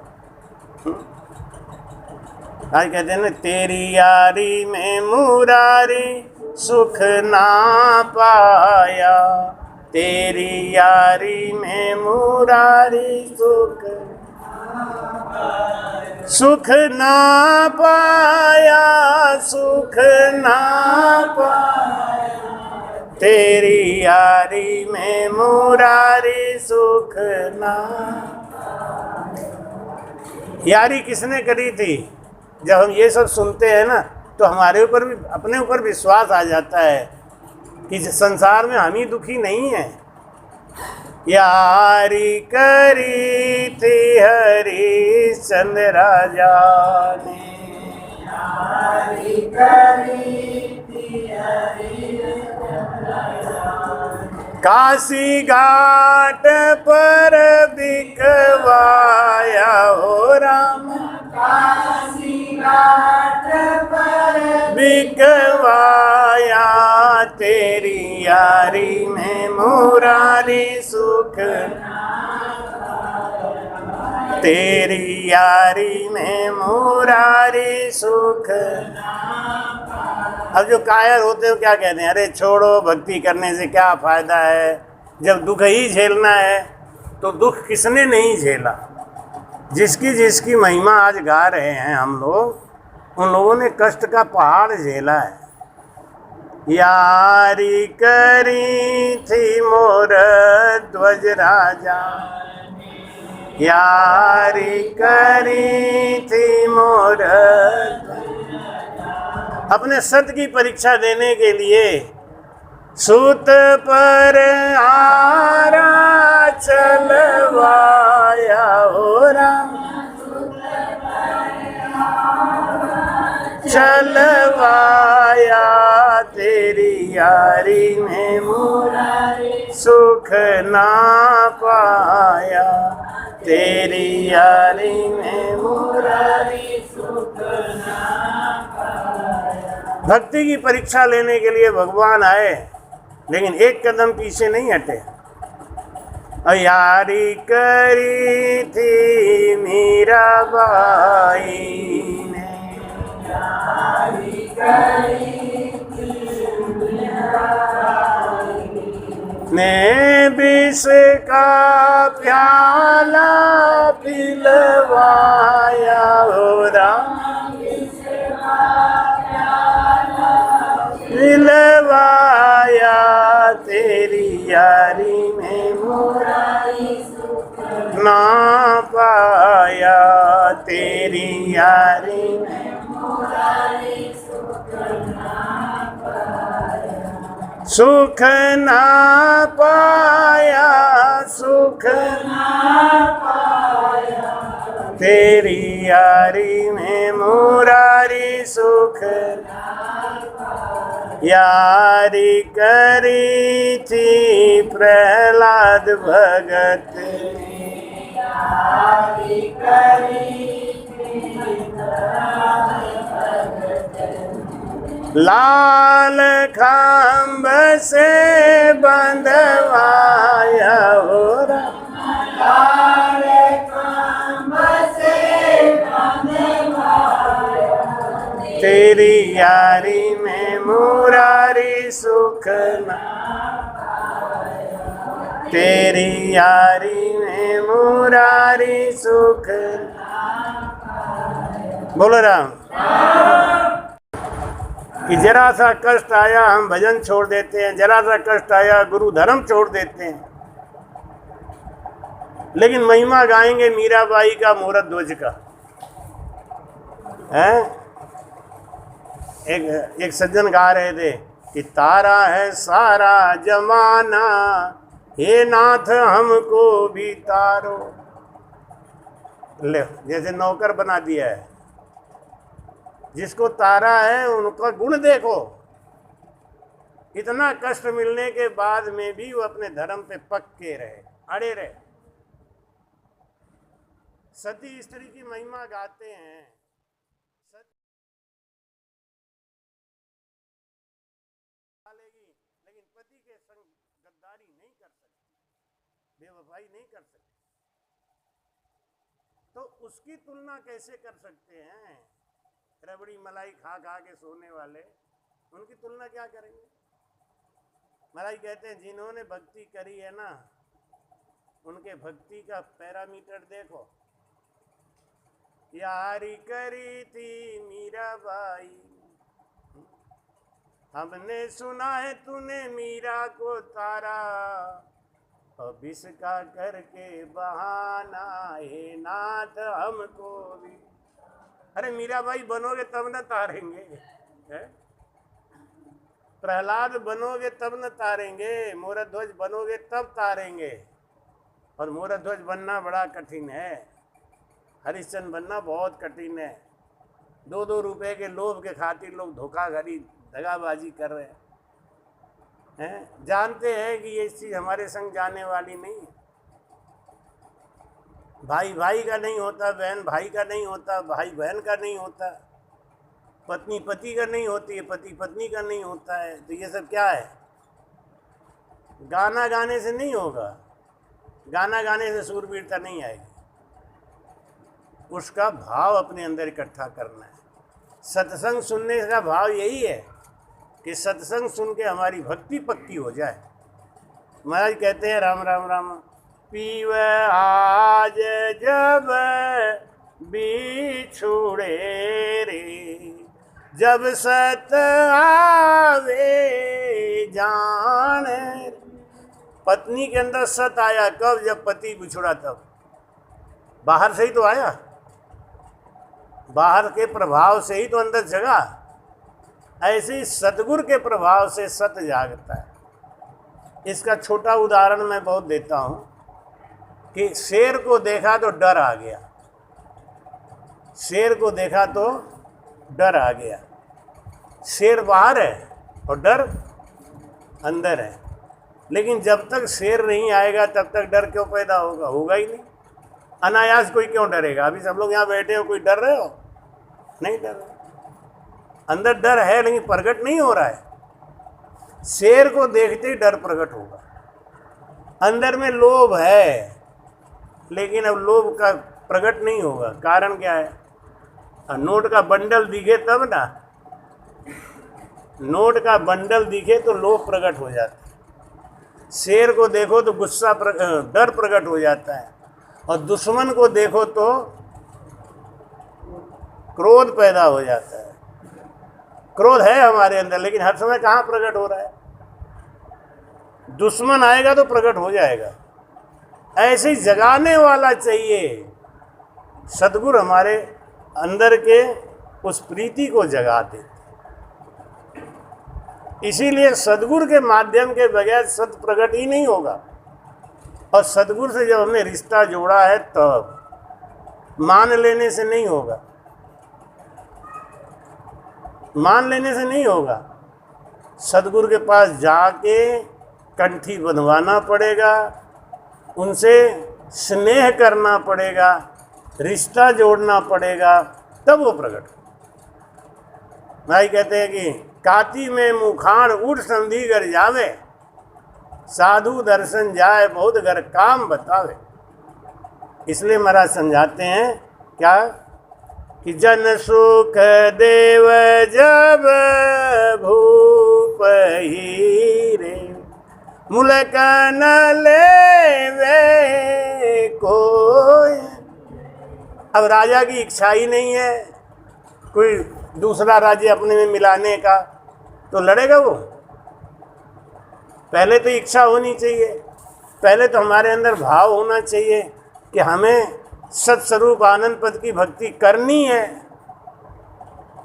आज कहते हैं ना, तेरी यारी में मुरारी सुख ना पाया, तेरी यारी में मुरारी सुख ना पाया, सुख ना पाया, तेरी यारी में मुरारी सुख ना। यारी किसने करी थी? जब हम ये सब सुनते हैं ना तो हमारे ऊपर भी, अपने ऊपर विश्वास आ जाता है कि संसार में हम ही दुखी नहीं हैं। यारी करी थी हरिश्चंद्र राजा ने, यारी करी थी हरिश्चंद्र राजा ने, काशी घाट पर बिकवाया हो राम, काशी घाट पर बिकवाया, तेरी यारी में मुरारी सुख, तेरी यारी में मुरारी सुख। अब जो कायर होते हो क्या कहते हैं, अरे छोड़ो, भक्ति करने से क्या फ़ायदा है, जब दुख ही झेलना है। तो दुख किसने नहीं झेला? जिसकी जिसकी महिमा आज गा रहे हैं हम लोग, उन लोगों ने कष्ट का पहाड़ झेला है। यारी करी थी मोर ध्वज राजा, यारी करी थी मोर। अपने सत की परीक्षा देने के लिए सूत पर आरा चलवाया हो राम, चलवाया, तेरी यारी में मुरारी सुख ना पाया, तेरी यारी में मुरारी सुख ना पाया। भक्ति की परीक्षा लेने के लिए भगवान आए, लेकिन एक कदम पीछे नहीं हटे। यारी करी थी मीराबाई ने, यारी करी थी मीराबाई ने, विष का प्याला पिलवाया हो राम, पिलवाया, तेरी यारी में मुरारी सुख ना पाया, तेरी यारी में मुरारी सुख ना पाया, सुख ना पाया, सुख ना पाया, तेरी यारी में मुरारी सुख ना पाया। यारी करी थी प्रहलाद भगत ने, यारी करी थी लाल खम्भ से बंधवाया हो लाल खम्भ से बंधवाया तेरी यारी में मुरारी सुख ना तेरी यारी में मुरारी सुख बोलो राम। कि जरा सा कष्ट आया हम भजन छोड़ देते हैं, जरा सा कष्ट आया गुरु धर्म छोड़ देते हैं, लेकिन महिमा गाएंगे मीराबाई का मूरत ध्वज का। है एक सज्जन गा रहे थे कि तारा है सारा जमाना, हे नाथ हमको भी तारो। ले जैसे नौकर बना दिया है, जिसको तारा है उनका गुण देखो। इतना कष्ट मिलने के बाद में भी वो अपने धर्म पे पक्के रहे, अड़े रहे। सती स्त्री की महिमा गाते हैं। लेकिन पति के संग गद्दारी नहीं कर सकती, बेवफाई नहीं कर सकती, तो उसकी तुलना कैसे कर सकते हैं? रबड़ी मलाई खा खा के सोने वाले, उनकी तुलना क्या करेंगे? मलाई कहते हैं जिन्होंने भक्ति करी है ना, उनके भक्ति का पैरामीटर देखो। यारी करी थी मीराबाई, हमने सुना है तूने मीरा को तारा, अब इसका करके बहाना हे नाथ हमको भी। अरे मीराबाई बनोगे तब न तारेंगे, प्रहलाद बनोगे तब न तारेंगे, मूरध्वज बनोगे तब तारेंगे। और मूरध्वज बनना बड़ा कठिन है, हरिश्चंद्र बनना बहुत कठिन है। 2-2 रुपए के लोभ के खातिर लोग धोखाधड़ी दगाबाजी कर रहे हैं। जानते हैं कि ये चीज़ हमारे संग जाने वाली नहीं है। भाई भाई का नहीं होता, बहन भाई का नहीं होता, भाई बहन का नहीं होता, पत्नी पति का नहीं होती है, पति पत्नी का नहीं होता है। तो ये सब क्या है? गाना गाने से नहीं होगा, गाना गाने से सूरवीरता नहीं आएगी। उसका भाव अपने अंदर इकट्ठा करना है। सत्संग सुनने का भाव यही है कि सत्संग सुन के हमारी भक्ति पक्की हो जाए। महाराज कहते हैं राम राम राम पीव आज जब बिछुड़े रे, जब सत आवे जान। पत्नी के अंदर सत आया कब? जब पति बिछुड़ा तब। बाहर से ही तो आया, बाहर के प्रभाव से ही तो अंदर जगा। ऐसे ही सतगुरु के प्रभाव से सत जागता है। इसका छोटा उदाहरण मैं बहुत देता हूँ कि शेर को देखा तो डर आ गया, शेर को देखा तो डर आ गया। शेर बाहर है और डर अंदर है, लेकिन जब तक शेर नहीं आएगा तब तक डर क्यों पैदा होगा? होगा ही नहीं। अनायास कोई क्यों डरेगा? अभी सब लोग यहाँ बैठे हो, कोई डर रहे हो? नहीं डर रहे। अंदर डर है लेकिन प्रकट नहीं हो रहा है। शेर को देखते ही डर प्रकट होगा। अंदर में लोभ है लेकिन अब लोभ का प्रकट नहीं होगा। कारण क्या है? नोट का बंडल दिखे तब ना, नोट का बंडल दिखे तो लोभ प्रकट हो जाता है। शेर को देखो तो गुस्सा डर प्रकट हो जाता है, और दुश्मन को देखो तो क्रोध पैदा हो जाता है। क्रोध है हमारे अंदर लेकिन हर समय कहाँ प्रकट हो रहा है? दुश्मन आएगा तो प्रकट हो जाएगा। ऐसे ही जगाने वाला चाहिए। सद्गुरु हमारे अंदर के उस प्रीति को जगा देते। इसीलिए सद्गुरु के माध्यम के बगैर सत प्रकट ही नहीं होगा। और सद्गुरु से जब हमने रिश्ता जोड़ा है तब, मान लेने से नहीं होगा, मान लेने से नहीं होगा। सद्गुरु के पास जाके कंठी बंधवाना पड़ेगा, उनसे स्नेह करना पड़ेगा, रिश्ता जोड़ना पड़ेगा, तब वो प्रकट हो। भाई कहते हैं कि काती में मुखान उठ संधि घर जावे, साधु दर्शन जाए बहुत घर काम बतावे। इसलिए महाराज समझाते हैं क्या कि जन सुख देव जब भूप हीरे, मुलक न लेवे कोई। अब राजा की इच्छा ही नहीं है कोई दूसरा राज्य अपने में मिलाने का, तो लड़ेगा वो? पहले तो इच्छा होनी चाहिए, पहले तो हमारे अंदर भाव होना चाहिए कि हमें सत्स्वरूप आनंद पद की भक्ति करनी है।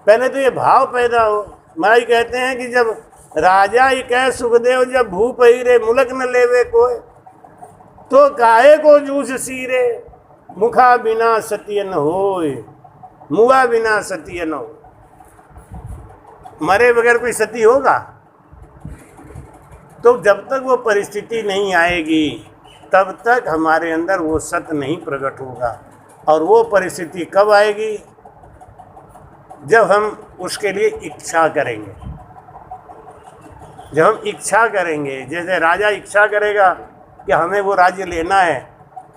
पहले तो ये भाव पैदा हो। महाराज कहते हैं कि जब राजा ही कहे सुखदेव जब भूप हीरे, मुलक न लेवे कोई, तो काहे को जूझ सीरे, मुखा बिना सत्य न होए, मुआ बिना सत्य न हो। मरे बगैर कोई सती होगा? तो जब तक वो परिस्थिति नहीं आएगी तब तक हमारे अंदर वो सत्य नहीं प्रकट होगा। और वो परिस्थिति कब आएगी? जब हम उसके लिए इच्छा करेंगे। जब हम इच्छा करेंगे, जैसे राजा इच्छा करेगा कि हमें वो राज्य लेना है,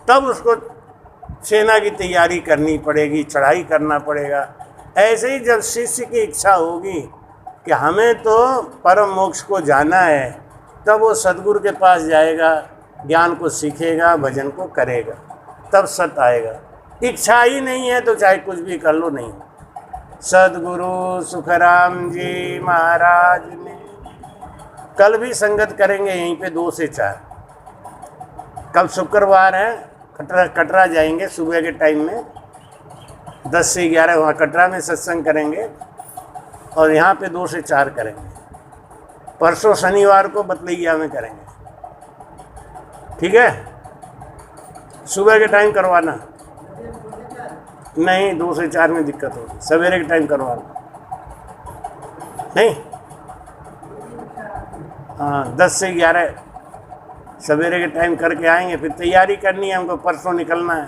तब उसको सेना की तैयारी करनी पड़ेगी, चढ़ाई करना पड़ेगा। ऐसे ही जब शिष्य की इच्छा होगी कि हमें तो परम मोक्ष को जाना है, तब वो सद्गुरु के पास जाएगा, ज्ञान को सीखेगा, भजन को करेगा, तब सत्य आएगा। इच्छा ही नहीं है तो चाहे कुछ भी कर लो, नहीं। सद्गुरु सुखराम जी महाराज ने कल भी संगत करेंगे यहीं पे 2 से 4। कल शुक्रवार है, कटरा जाएंगे सुबह के टाइम में 10 से 11 वहाँ कटरा में सत्संग करेंगे और यहाँ पे 2 से 4 करेंगे। परसों शनिवार को बतलैया में करेंगे। ठीक है, सुबह के टाइम करवाना नहीं, 2 से 4 में दिक्कत होगी, सवेरे के टाइम करवाना नहीं। हाँ, 10 से 11 सवेरे के टाइम करके आएंगे, फिर तैयारी करनी है हमको, परसों निकलना है।